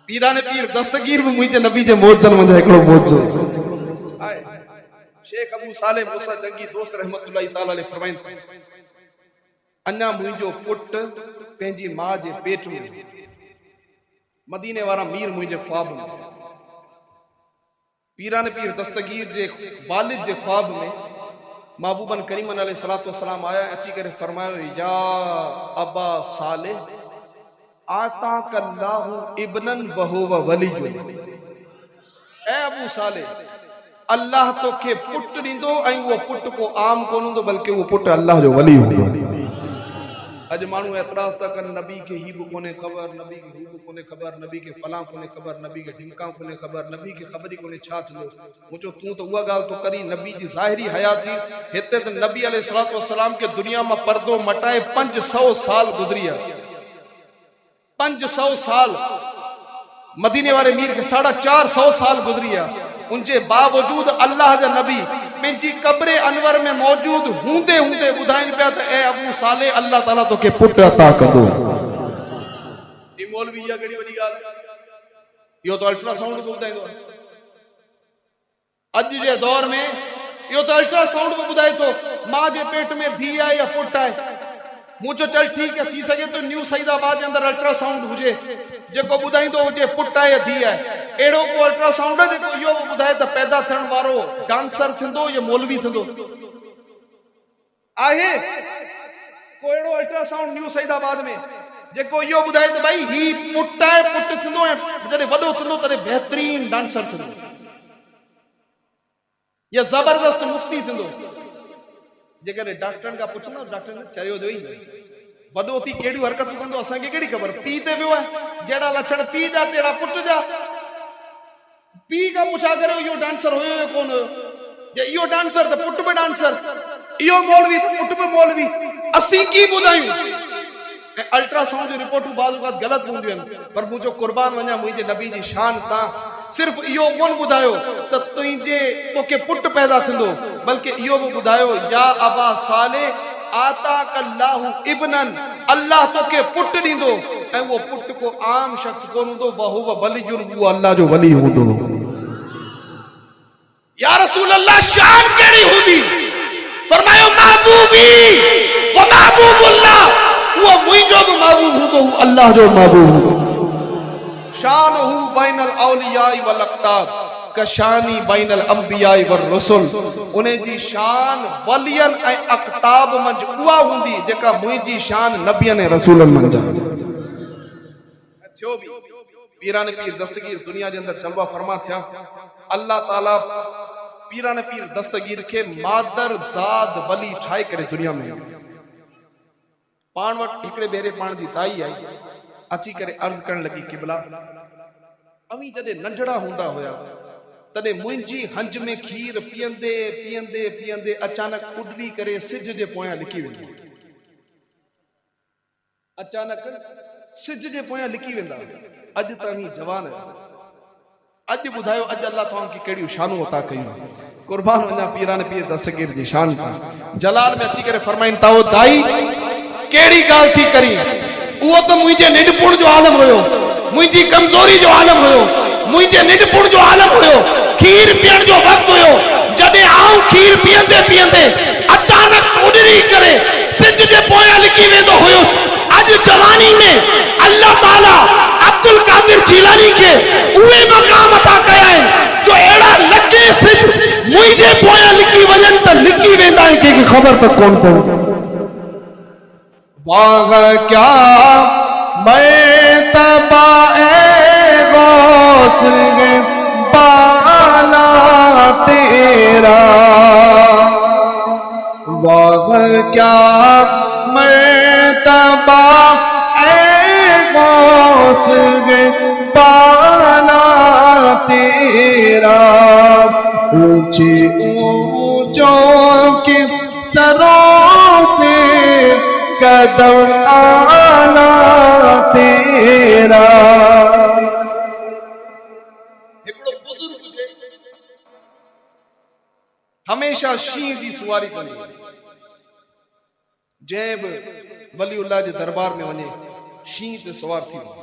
पीराने पीर दस्तगीर भी मुझे नबी जे मौजज़न में हिकिड़ो मौजज़ो आहे। शेख अबू साले मूसा जंगी दोस्त रहमतुल्लाह ताला अलैहि फरमाइन, अन्ना मुंहिंजो पुट पंहिंजी मां जे पेट में, मदीने वारा मीर मुंहिंजे ख्वाब में, पीराने पीर दस्तगीर जे वालिद जे ख्वाब में महबूबन करीमन अलैहिस्सलातु वस्सलाम आया, अची करे फरमायो, या अबा साले आता कल्लाहु इब्नन वहुव वलियुन। ऐ अबू साले, अल्लाह तोखे पुट ॾींदो ऐं उहो पुट को आम कोन हूंदो, बल्कि उहो पुट अल्लाह जो वली हूंदो। अॼु माण्हू एतराज़ था कनि, नबी खे ही बि कोन्हे ख़बर, नबी खे हू बि कोन्हे ख़बर, नबी खे फलां कोन्हे ख़बर, नबी खे ढिमका कोन्हे ख़बर, नबी खे ख़बर ई कोन्हे छा थींदो। मूं चयो तूं त उहा ॻाल्हि तो करी नबी जी ज़ाहिरी हयाती। हिते त नबी अलैहिस्सलातु वस्सलाम खे दुनिया मां पर्दो मटाए 500 साल गुज़री विया। 500 साल, मदीने वारे मीर के 450 साल गुजरी है। उनके बावजूद अल्लाह जा नबी पंहिंजी कब्रे अनवर में मौजूद हूंदे हूंदे ॿुधाइनि पिया त ए अबू साले, अल्लाह ताला तोखे पुट अता कंदो। ई मौलवी इहा कहिड़ी वॾी ॻाल्हि, इहो तो अल्ट्रासाउंड बि ॿुधाईंदो आहे। अॼु जे दौर में इहो तो अल्ट्रासाउंड बि ॿुधाए थो मां जे पेट में धी आहे या पुट आहे। मूं चयो चल ठीक है, थी सके तो न्यू सईदाबाद के अंदर अल्ट्रासाउंड हुजे जेको ॿुधाईंदो हुजे पुट आहे या धीउ आहे। अहिड़ो को अल्ट्रासाउंड आहे जेको इहो बि ॿुधाए त पैदा थियण वारो डांसर थींदो या मौलवी थींदो आहे। को अहिड़ो अल्ट्रासाउंड न्यू सईदाबाद में जेको इहो ॿुधाए त भाई ही पुट आहे, पुट थींदो ऐं जॾहिं वॾो थींदो तॾहिं बहितरीन डांसर थींदो या ज़बरदस्त मुफ्ती थींदो। जेकॾहिं डॉक्टरनि खां पुछंदो, डॉक्टर ने चयो जो ई वॾो थी कहिड़ियूं हरकतूं कंदो, असांखे कहिड़ी ख़बर। पीउ ते वियो आहे, जहिड़ा लक्षण पीउ जा तहिड़ा पुट जा। पीउ खां पुछा करियो इहो डांसर हुयो या कोन हुयो, जे इहो डांसर त पुट बि डांसर, इहो मौलवी त पुट बि मौलवी। असीं की ॿुधायूं? ऐं अल्ट्रासाउंड जी रिपोर्टूं बाज़ औक़ात ग़लति हूंदियूं आहिनि, पर मुंहिंजो कुर्बान वञा मुंहिंजे नबी जी शान तां सिर्फ़ इहो कोन ॿुधायो त तोखे पुट पैदा थींदो, बल्कि इहो बि ॿुधायो या अबा साले आता कल्लाहु इब्नन, अल्लाह तोखे पुट ॾींदो ऐं वो पुट को आम शख्स कोन हूंदो, वहुव वलियुन, वो अल्लाह जो वली हूंदो। या रसूल अल्लाह, शान कहिड़ी हूंदी? फरमायो महबूबी व महबूबुल्लाह, वो मुंहिंजो बि महबूब हूंदो, हू अल्लाह जो महबूब हूंदो। शान हू बैनल औलियाई वल अक़ताब कशानी बैनल अंबियाई वर रसूल, उन्हें जी शान वलियन ऐं अक़ताब मंझ उहा हूंदी जेका मुंहिंजी शान नबियन ऐं रसूलन मंझ आहे। थियो बि पीरान पीर दस्तगीर दुनिया जे अंदर जलवा फरमा थिया। अल्लाह ताला पीरान पीर दस्तगीर के मादर ज़ाद वली ठाए करे दुनिया में पाण वटि हिकिड़े भेरे पाण जी ताई आई, अची करे अर्ज़ करण लगी, क़िबला अमी जॾहिं नंढड़ा हूंदा हुया तॾहिं मुंहिंजी हंज में खीर पीअंदे पीअंदे पीअंदे अचानक उॾरी करे सिज जे पोयां लिकी वेंदी। अचानक सिज जे पोयां लिकी वेंदा। अॼु तव्हीं जवान आहियो, अॼु ॿुधायो अॼु अल्लाह तव्हांखे कहिड़ियूं शानूं अता कयूं। कुर्बान वञा पीरान पीर दस्तगीर जी शान खां। जलाल में अची करे फरमाइनि था, ओ दाई कहिड़ी ॻाल्हि थी करी? उहो त मुंहिंजे निंढपुण जो आलम हुयो, मुंहिंजी कमज़ोरी जो आलम हुयो, मुंहिंजे निंढपुण जो आलम हुयो, खीर पीअण जो वक़्तु हुयो। जॾहिं आऊं खीर पीअंदे पीअंदे अचानक उॾरी करे सिज जे पोयां लिकी वेंदो हुयुसि। अॼु जवानी में अल्लाह ताला अब्दुल कादिर जीलानी के उहे मक़ाम अता कया आहिनि जो अहिड़ा लगे सिज मुंहिंजे पोयां लिकी वञनि त लिकी वेंदा आहिनि, कंहिंखे ख़बर तक कोन पवंदी। वाह क्या मर्तबा ए गौस बाला तेरा, वाह क्या मर्तबा ए गौस बाला तेरा, ऊंचे ऊंचों के सरों से कदम आला तेरा। हमेशा शींह जी सुवारी कंदी, जंहिं बि वलीउल्लाह जे दरबार में वञे शींह ते सवार थी वञे।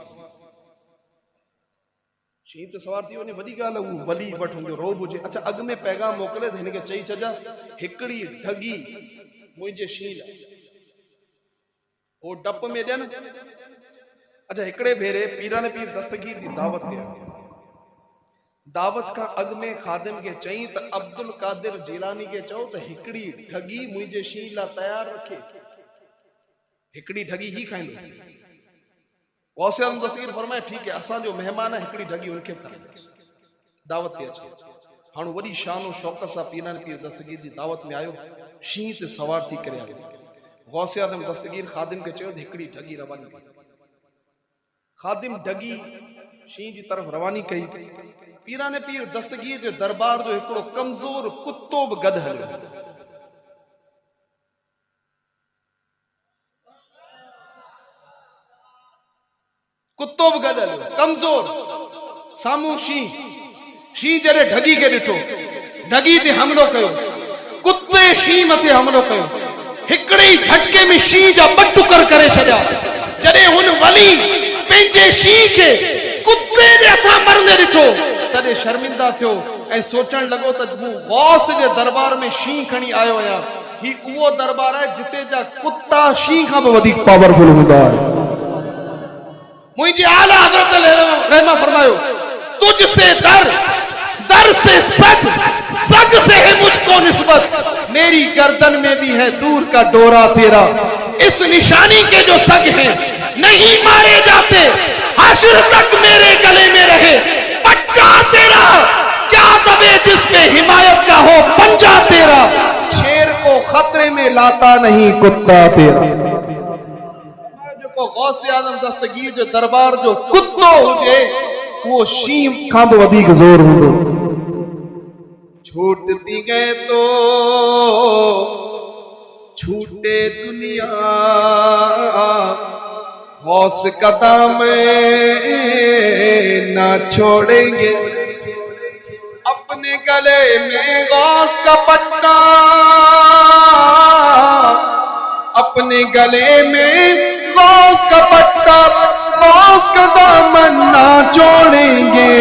शींह ते सवार थी वञे वॾी ॻाल्हि आहे, उहो वली वटि हुनजो रोब हुजे। अच्छा, अॻु में पैगाम मोकिले त हिनखे चई छॾिया हिकिड़ी ढगी मुंहिंजे शींह लाइ, वो डप में ॾियनि। अच्छा, हिकिड़े भेरे पीरान पीर दस्तगीर जी दावत ते दावत का अग में खादिम के चई त अब्दुल कादिर जीलानी के चओ त हिकिड़ी ढगी मुंहिंजे शींह लाइ तयारु रखे, हिकिड़ी ढगी ही खाईंदो। गौसे आज़म दस्तगीर फरमाए, ठीक है, असांजो मेहमान है, हिकिड़ी ढगी उनखे खाईंदासीं। दावत ते अचे, हाणे वॾी शान और शौक़त सां पीरान पीर दस्तगीर जी दावत में आयो, शींह ते सवार थी करे आयो। गौसे आज़म दस्तगीर खादिम के चयो त हिकिड़ी ढगी रवानी कई। खादिम ढगी शींह जी तरफ़ रवानी कई। पीराने पीर दस्तगीर जे दरबार जो हिकिड़ो कमज़ोर कुत्तो बि गॾु हलियो। कुत्तो बि गॾु हलियो, कमज़ोर। साम्हूं शींह जॾहिं ढगी खे ॾिठो, ढगी ते हमलो कयो, कुत्ते शींह मथे हमलो कयो। हिकिड़े ई झटके में शींह जा ॿ टुकर करे छॾिया। जॾहिं हुन वली पंहिंजे शींह खे कुत्ते जे हथां मरंदे ॾिठो तॾहिं शर्मिंदा थियो ऐं सोचण लॻो त मूं गौस जे दरबार में शींह खणी आयो आहियां। ही उहो दरबार आहे जिते जा कुत्ता शींह खां बि वधीक पावरफुल हूंदा आहिनि। मुझे आला हजरत रहमा फरमायो, तुझसे दर, दर से सग, सग से है मुझको निस्बत, मेरी गर्दन में भी है दूर का डोरा तेरा। इस निशानी के जो सग हैं नहीं मारे जाते, हश्र तक मेरे गले में रहे पट्टा तेरा, क्या दबे जिस पे हिमायत का हो पंजा तेरा, शेर को खतरे में लाता नहीं कुत्ता तेरा। गौसे आज़म दस्तगीर जो दरबार जो कुत्तो हुजे वो शींह खां बि वधीक ज़ोर हूंदो। छूटती गए तो छूटे दुनिया, गौस कदम ना छोड़ेंगे, अपने गले में गौस का पट्टा, अपने गले में गौस का पट्टा गौस का दामन ना छोड़ेंगे,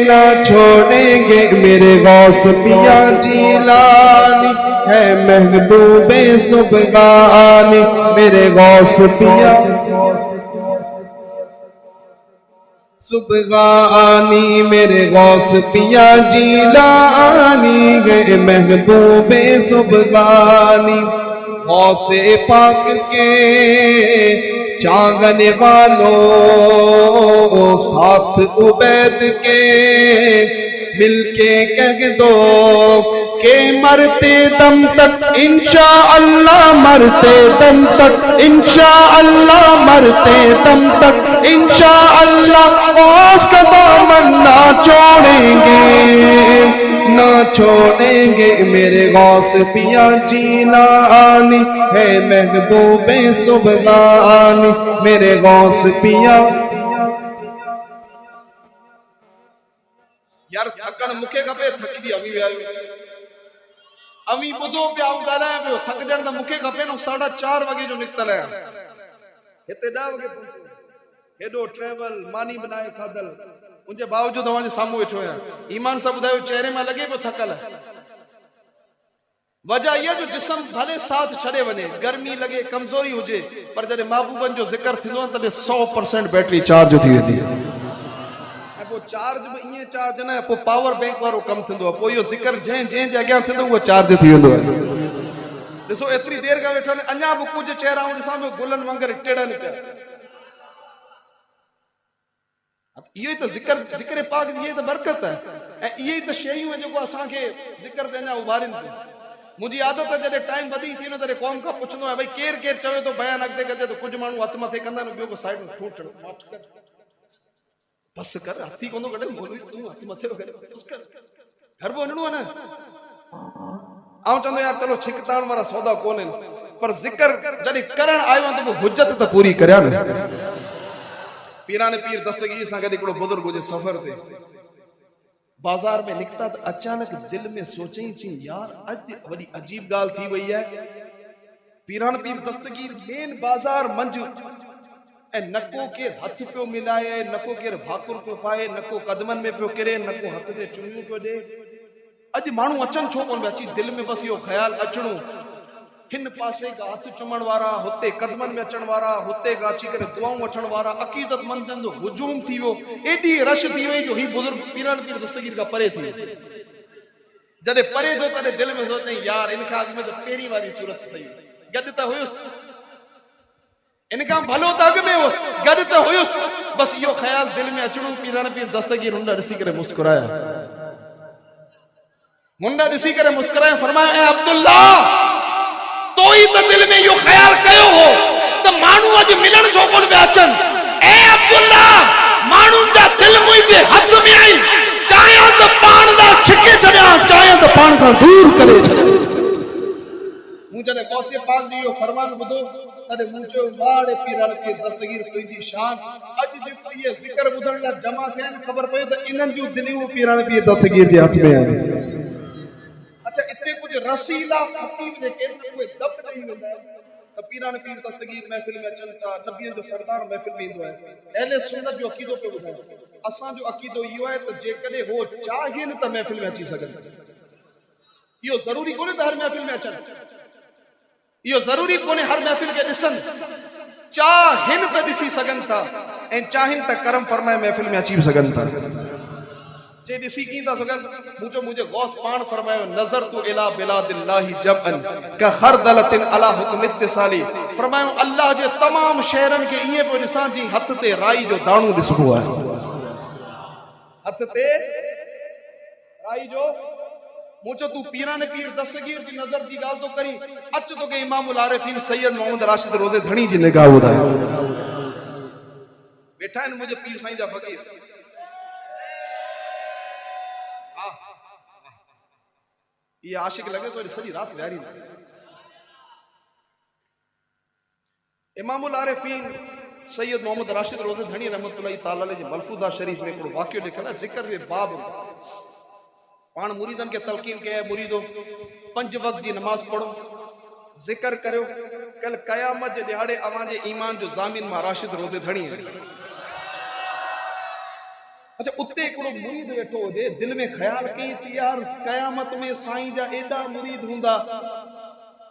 ना छोड़ेंगे। मेरे गौस पिया जीलानी है महबूबे सुबहानी, मेरे गौस पिया सुबहानी, मेरे गौस पिया जीलानी गए महबूबे सुबहानी। गौसे पाक के चांगने वालों साथ उबैद के मिलके कह दो के मरते दम तक इंशा अल्लाह, मरते दम तक इंशा अल्लाह, मरते दम तक इंशा अल्लाह गौस का दामन ना छोड़ेंगे, ना छोड़ेंगे। मेरे गौस पिया जीलानी है महबूबे सुबहानी, मेरे गौस पिया। यार थकण मूंखे खपे, थकजी अमी विया अमी ॿुधो पिया ऐं ॻाल्हायां पियो, थकजण त मूंखे खपे न। 4:30 वॻे जो निकतल आहियां, हिते 10 वॻे पहुतो। हेॾो ट्रेवल मानी बनाए खाधल, मुंहिंजे बावजूद तव्हांजे साम्हूं वेठो आहियां। ईमान सां ॿुधायो, चेहरे मां लॻे पियो थकल। वजह इहा जो जिस्म भले साथ छॾे वञे, गर्मी लॻे, कमज़ोरी हुजे, पर जॾहिं महबूबनि जो ज़िक्र थींदो आहे तॾहिं 100% बैटरी चार्ज थी वेंदी आहे। चार्ज भी इं चार्ज न, पोइ पावर बैंक वारो कम थींदो आहे। पोइ इहो ज़िक्र जंहिं जे अॻियां थींदो उहो चार्ज थी वेंदो आहे। ॾिसो एतिरी देरि खां वेठो आहिनि, अञा बि कुझु चेहरा ॾिसां पियो गुलनि वांगुरु टिड़नि पिया। इहो ई त ज़िक्र पाक, इहे त बरकत आहे, ऐं इहे ई त शयूं आहिनि जेको असांखे ज़िक्र ते अञा उभारिनि थियूं। मुंहिंजी आदत आहे जॾहिं टाइम वधी थी न तॾहिं क़ौम खां पुछंदो आहियां, भई केरु केरु चवे थो बयानु अॻिते कजे, त कुझु माण्हू हथ मथे कंदा आहिनि, ॿियो को साइड में ठूट बस कर, हथी कोन कढे, मौलवी तूं हथ मथे करे बस कर, घर बि वञणो आहे न। ऐं चवंदो यार चलो छिकताण वारा सौदा कोन्हनि, पर ज़िक्र जॾहिं करण आयो आहे त पोइ हुज्जत त पूरी करिया न। पीराने पीर दस्तगीर सां गॾु हिकिड़ो बुज़ुर्ग हुजे सफ़र ते, बाज़ार में निकिता त अचानक दिल में सोचई चई यार अॼु वॾी अजीब ॻाल्हि थी वई आहे। पीरान पीर दस्तगीर मेन बाज़ार मंझि, ऐं न को केरु हथ पियो मिलाए, न को केरु भाकुर पियो पाए, न को कदमनि में पियो किरे, न को हथ ते चुमियूं पियो ॾे। अॼु माण्हू अचनि छो कोन पिया? अची दिलि में बसि इहो ख़्यालु अचिणो, हिन पासे का हथ चुमण वारा, हुते कदमनि में अचण वारा, हुते का अची करे दुआऊं वठण वारा, अक़ीदतमंदनि जो हुजूम थी वियो। एॾी रश थी वई जो ही बुज़ुर्ग पीरान पीर दस्तगीर खां परे थी वियो। जॾहिं परे जो तॾहिं दिलि में सोचई यार इन खां अॻु में त पहिरीं वारी सूरत सही, गॾु त हुयुसि, इनका भलो त अॻु में हुयुसि, गॾु त हुयुसि, बसि इहो ख़्याल दिलि में अचणो। पीरान पीर दस्तगीर हुन ॾिसी करे मुस्कुराया, मुंडा ॾिसी करे मुस्कुराया, फरमाया ऐ अब्दुल्ला, तो ही त दिलि में इहो ख़्याल कयो हो त माण्हू अॼु मिलण छो कोन पिया अचनि। ऐ अब्दुल्ला, माण्हुनि जा दिलि मुंहिंजे हथ में आहिनि, चाहियां त पाण दा छिके छॾियां, चाहियां त पाण खां दूर करे छॾियां। मूं जॾहिं गौसे पाक जो इहो फरमान ॿुधो तॾहिं मूं चयो वाड़े पीरान पीर दस्तगीर तुंहिंजी शान। अॼु जेको इहे ज़िक्र ॿुधण लाइ जमा थिया आहिनि, ख़बर पई त इन्हनि जूं दिलियूं पीरान पीर दस्तगीर जे हथ में आहिनि। अच्छा, इते कुझु रसीला ख़तीब जेके उहे दब ॾेई वेंदा आहिनि त पीरान पीर दस्तगीर महफ़िल में अचनि था, नबीअ जो सरदार महफ़िल में ईंदो आहे। अहले सुन्नत जो अक़ीदो पियो ॿुधायो, असांजो अक़ीदो इहो आहे त जेकॾहिं हो चाहिनि त महफ़िल में अची सघनि। इहो ज़रूरी कोन्हे त हर महफ़िल में अचनि, इहो ज़रूरी कोन्हे हर महफ़िल खे ॾिसनि, चाहिनि त ॾिसी सघनि था, ऐं चाहिनि त करम फरमाए महफ़िल में अची सघनि था। जे ॾिसी कीअं था सघनि? मुंहिंजे गौस पाण फरमायो, नज़र तू इला बिलादिल्लाहि जमअन का खरदलतिन अला हुक्म इत्तिसाली। फरमायो अल्लाह जे तमाम शहरनि खे ईअं पियो ॾिसां जी हथ ते राई जो दाणो ॾिसबो आहे, हथ ते राई जो। मूं चयो तूं पीराने पीर दस्तगीर जी नज़र जी ॻाल्हि तो करी, अच तोखे इमामुल आरिफीन सैयद मोहम्मद राशिद रोज़े धणी जी निगाह ॿुधाए। वेठा आहिनि मुंहिंजे पीर साईं जा फ़क़ीर, ये आशिक लगे तो सॼी राति विहारी। इमामुल आरिफीन सैयद मोहम्मद राशिद रोज़े धणी रहमतुल्लाहि ताला अलैहि जे मलफूज़ा शरीफ में हिकिड़ो वाक़ियो लिखियलु आहे, ज़िक्र जे बाब पाण मुरीदनि खे तलक़ीन कया, मुरीदो 5 वक़्त जी नमाज़ पढ़ो, ज़िक्र करियो, कल क़यामत जे ॾिहाड़े अवां जे ईमान जो ज़ामिन मां राशिद रोज़े धणी आहे। अच्छा उते हिकिड़ो मुरीद वेठो हुजे दिल में ख्याल कई थी यार क़यामत में साईं जा एॾा मुरीद हूंदा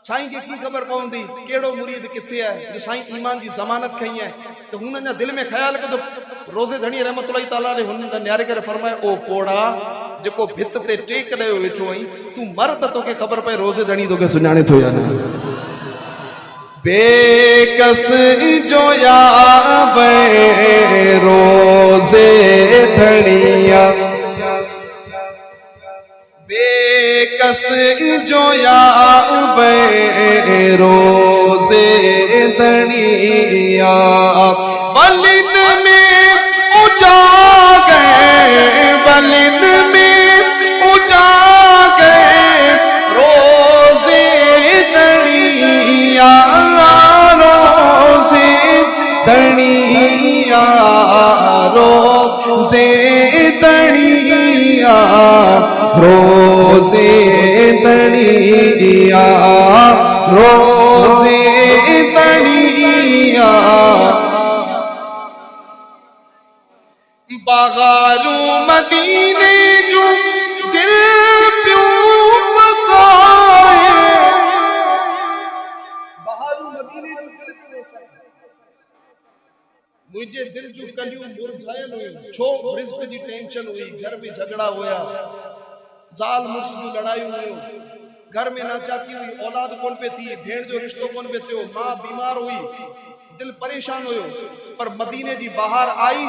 साईं खे की ख़बर पवंदी कहिड़ो मुरीद किथे आहे जो साईं ईमान जी ज़मानत खई आहे त हुन जा दिल में ख्याल कयो रोज़े धणी रहमतुल्लाह ताला ने हुन न्यारे करे फरमाए ओ पोड़ा जेको भित ते टेक ॾियो वेठो आहीं तूं मर त तोखे ख़बर पए रोज़े धणी तोखे सुञाणे थो या न बेकस जो यावे रोज़े धणिया बेकस जो यावे रोज़े धणिया बलिन में उजागे बलिन में उजागे रोज़े धणिया धणिया रोज़े धणिया रोज़े धणिया रोज़े धणिया बगारू मदीने जो दिल प्यूं वसाए बगारू मदीने जो दिल प्यूं वसाए मुझे दिल जो कलियूं मुरझायल हुयूं छो रिज़्क़ जी टेंशन हुई घर में झगड़ा हुया ज़ाल मुर्स जी लड़ाई हुयूं घर में नाचाकी हुई औलाद कोन पे थी भेड़ जो रिश्तो कोन पे थियो मां बीमार हुई दिल परेशान हुयो पर मदीने जी बाहर आई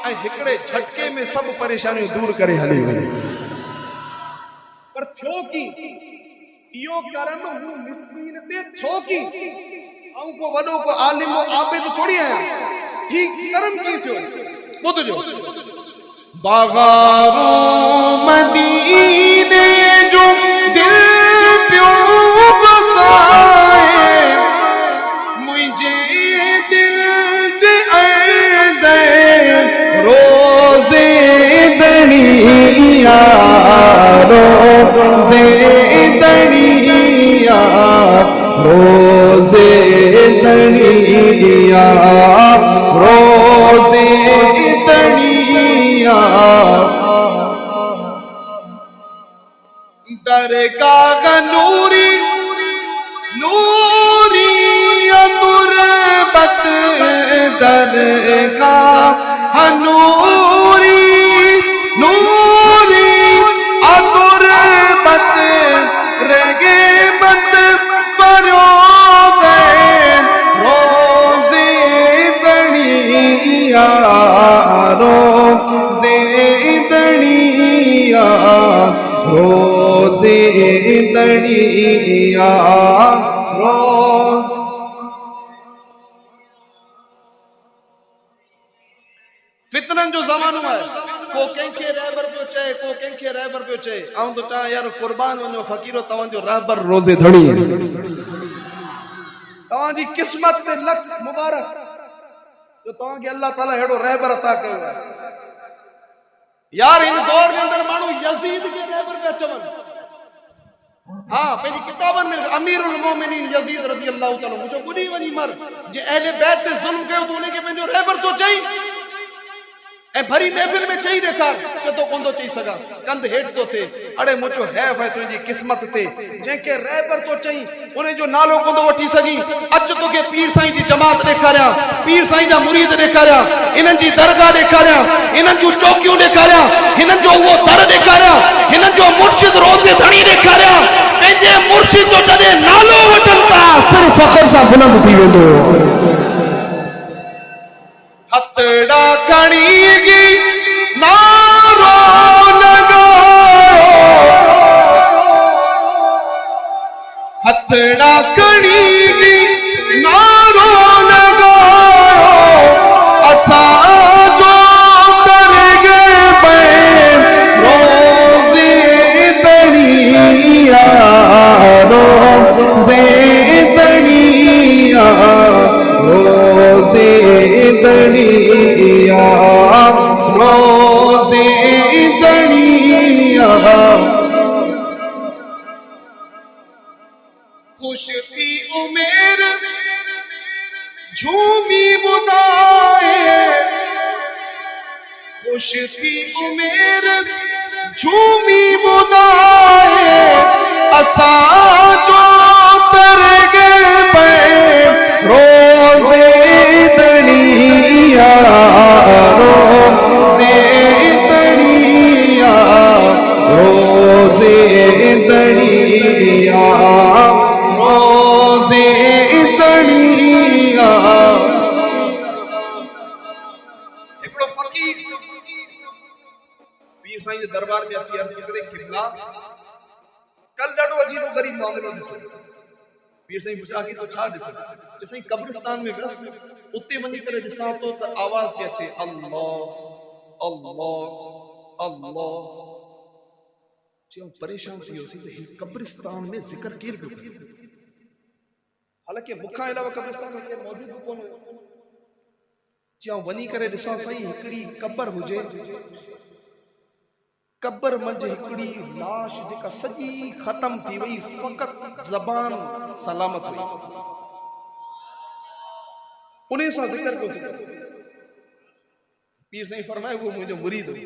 ऐं हिकड़े झटके में सब परेशानियों दूर करे हली वई पर थियो की इहो करम हूं मिस्कीन ते छो की ऐं को वडो को आलिम आबिद थोड़ी आया ठीक करम की थियो ॿुध जो बागारू मदीने जो दिल प्यूं वसाए मुझे दिल जे अंदर रोज़े धणिया रोज़े धणिया रोज़े धणिया रोज़े धणिया दरगाह नूरी नूरी तुरबत दरगाह नूरी नूरी तुरबत रगे मत परोगे रोज़े धणिया रोज़े धणिया रोज़े धणिया रोज़ फितरन जो ज़मानो है को कंहिंखे रहबर पियो चए को कंहिंखे रहबर पियो चए आऊं तो चाह यार कुर्बान वञो फ़कीरो तव्हांजो रहबर रोज़े धणी तव्हांजी क़िस्मत ते लख मुबारक जो तव्हांखे अल्लाह ताला हेड़ो रहबर अता कयो आहे यार इन दौर के अंदर मानू यजीद के रहबर पे चवन हां पेजी किताबन में अमीरुल मोमिनीन यजीद रजी अल्लाह ताला मुझे बुनी वनी मर जे अहले बैत ते जुल्म कयो तो उनके पेंजो रहबर तो चई ए भरी महफिल में चई देखार चतो कोंदो चई सगा कंध हेठ तो थे अड़े मुचो हैफ है तुजी किस्मत ते जेके रहबर तो चई उने जो नालो कोंदो वठी सगी अच तो के पीर साईं जी जमात देखारिया पीर साईं जा मुरीद देखारिया इनन जी दरगाह देखारिया इनन जो चौकियों देखारिया इनन जो वो दर देखारिया इनन जो मुर्शिद रोज़े धणी देखारिया पंहिंजे मुर्शिद जो जदे नालो वठन ता सिर्फ फखर सा बुलंद थी वेंदो हथड़ा खणी नारो लगायो हथड़ा खणी नारो लगायो असां जो दरगे पे रोज़े धणिया रोज़े धणिया रोज़े धणिया रोज़े धणिया खुश थी उमेर झूमी बुनाए पुश्ती उमेर झूमी बुदाए असा जो तर गए पे रोजे दनिया रोजे दनिया रोजे दनिया रोजे दनिया। हिकिड़ो फ़क़ीर पीर साईं जे दरबार में अची अर्ज़ करे किबला कल ॾाढो अजीब गरीब मामलो ॾिठो। पीर साईं पुछा की तो छा ॾिठो? चई साईं कब्रिस्तान में वियसि उते वञी करे ॾिसां थो त आवाज़ पई अचे अल्लाह अल्लाह अल्लाह। चयूं परेशान थी वियोसीं त हिन कब्रिस्तान में ज़िक्र केरु पियो करे? हालांकि मूंखां अलावा कब्रिस्तान में केरु मौजूद कोन हुयो। चयूं वञी करे ॾिसां साईं हिकिड़ी क़बर हुजे, क़बर मंझि हिकिड़ी लाश जेका सॼी ख़तम थी वई, फ़क़त ज़बान सलामत हुई, उन सां ज़िक्र पियो थिए। पीर साईं फरमाए वो मुंहिंजो मुरीद हुई।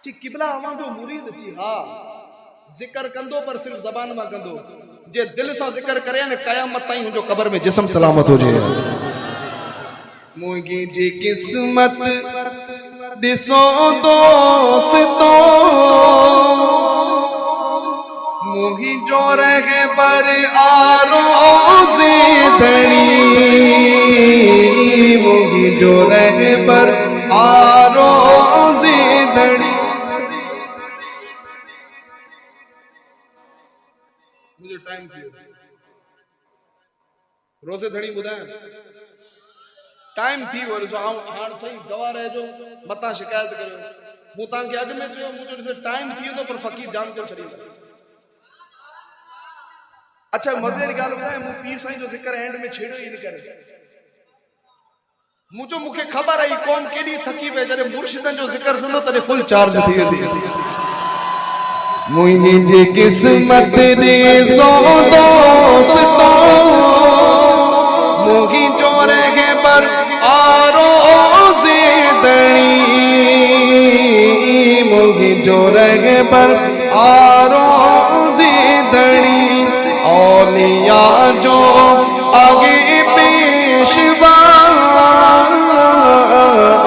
ची किबला अवां जो मुरीद छी हा ज़िक्र कंदो पर सिर्फ़ ज़बान मां कंदो, जे दिल सां ज़िक्र करे न क़यामत ताईं हुनजो क़बर में जिस्म सलामत हुजे। मुंहिंजी जी क़िस्मत ॾिसो दोस्तो मुंहिंजो रहबर आरोज़े धणी मुंहिंजो रहबर आरोज़े धणी। मुंहिंजो टाइम थी वियो। रोज़े धणी ॿुधायां टाइम थी वियो। ॾिसो हाणे साईं गवाह रहिजो मतां शिकायत करियो। मूं तव्हांखे अॻु में चयो मुंहिंजो ॾिसो टाइम थी वेंदो पर फ़क़ीर जान जो छॾींदो। अच्छा मज़े वारी ॻाल्हि ॿुधायां, मूं पीर साईं जो ज़िक्र एंड में छेड़ियो ई न करे। मुंहिंजो मूंखे ख़बर आहे क़ौम केॾी थकी पए, जॾहिं मुर्शिदनि जो ज़िक्र थींदो तॾहिं फुल चार्ज थी वेंदी। मुंहिंजी क़िस्मत ॾिसो दोस्तो मुंहिंजो रहबर आरोज़े धणी मुंहिंजो रहबर आरोज़े धणी। औलिया जो आगे पेशवा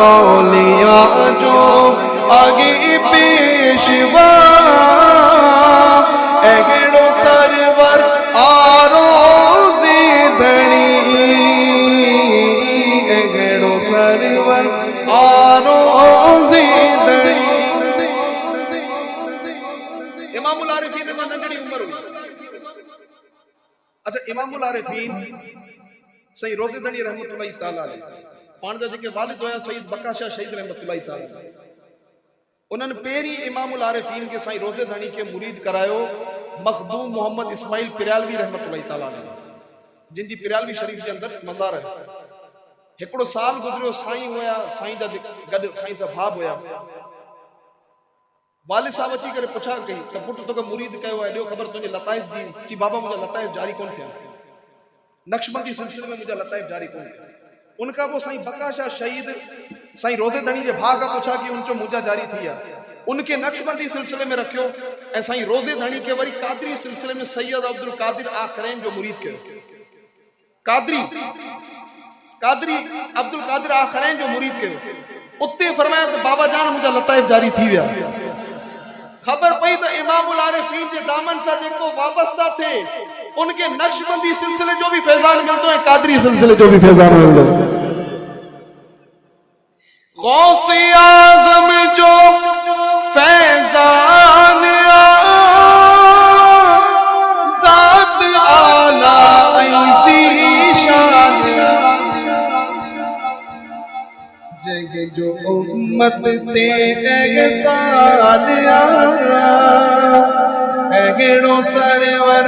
औलिया जो आगे पेशवा एगड़ो सरवर आरोज़े धणी एगड़ो सरवर आरोज़े धणी। इमामुल आरिफीन जी नंढड़ी उम्र हुई। अच्छा इमामुल आरिफीन सही रोज़े धणी रहमतुल्लाह ताला अलैह पाण जा जेके वालिद हुया सईद बकाशा शहीद रहमतुल्लाह ताला उन्हनि पहिरीं इमामुल आरिफीन के साईं रोज़े धणी के मुरीद करायो मखदूम मोहम्मद इस्माइल पिरालवी रहमतुल्लाह ताला अलैह जिन जी पिरालवी शरीफ के अंदर मज़ार है। हिकिड़ो साल गुज़रियो साईं हुया साईं जा गॾु साईं सां भाउ हुया। वालिद साहब अची करे पुछा कई त पुट तोखे मुरीद कयो आहे ॾियो ख़बर तुंहिंजे लताइफ़ जी की बाबा मुंहिंजा लताइफ़ जारी कोन थिया नक्शबंदी सिलसिले में मुंहिंजा लताइफ़ जारी कोन थिया। उनखां पोइ साईं बकाशा शहीद साईं रोज़े धणी जे भाउ खां पुछा कि उनजो मुंहिंजा जारी थी विया। उनके नक्शबंदी सिलसिले में रखियो ऐं साईं रोज़े धणी के वरी कादरी सिलसिले में सैयद अब्दुल कादिर आखरैन जो मुरीद कयो। कादरी अब्दुल कादिर आखरैन जो मुरीद कयो। उते फरमाया त बाबा जान मुंहिंजा लताइफ़ जारी थी विया। खबर पई तो इमामुल आरिफीन के दामन सां जेको वाबस्ता थे उनके नक्शबंदी सिलसिले जो भी फैजान मिलतो है कादरी सिलसिले जो भी फैजान मिलतो है। गौसे आज़म जो फैजान ज़ात आला ज़ीशान जग जो उम्मत ते एहसान एगड़ो सरवर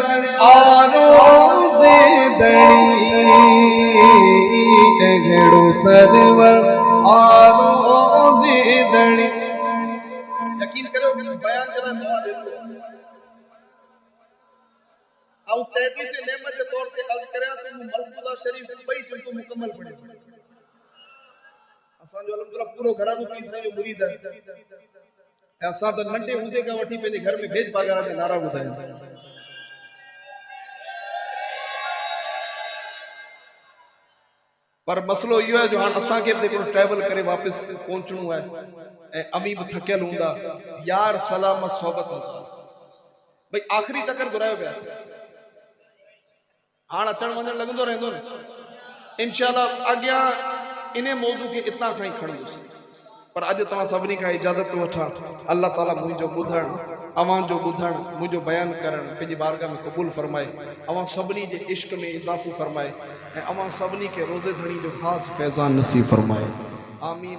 आरोज़े धणी एगड़ो सरवर आरोज़े धणी। यकीन करो कि बयान करा दुआ देतो आउ तहदी से नेमत के तौर पे अर्ज करया तो मलफूजा शरीफ पई जो मुकम्मल पढ़े असांजो अलहमदुलिल्लाह पूरो घरानो पीर साईं जो मुरीद है ऐं असां त नंढे हूंदे खां वठी पंहिंजे घर में भेज बागारा जा नारा ॿुधायूं पर मसलो इहो है जो हाणे असांखे बि हिकिड़ो ट्रैवल करे वापसि पहुचणो आहे ऐं अमी बि थकियल हूंदा यार सलाम सोबत भई आख़िरी चक्कर घुरायो पिया हाणे अचण वञण लॻंदो रहंदो न इंशाअल्लाह अॻियां इन मौजू खे इतां खां ई खणंदुसि पर अॼु तव्हां सभिनी खां इजाज़त थो वठां अल्लाह ताला मुंहिंजो ॿुधणु अवां जो ॿुधणु मुंहिंजो बयानु करणु पंहिंजी बारगाह में क़बूल फरमाए अवां सभिनी जे इश्क में इज़ाफ़ो फरमाए ऐं अवां सभिनी खे रोज़े धणी जो ख़ासि फैज़ान नसीब फरमाए आमीन।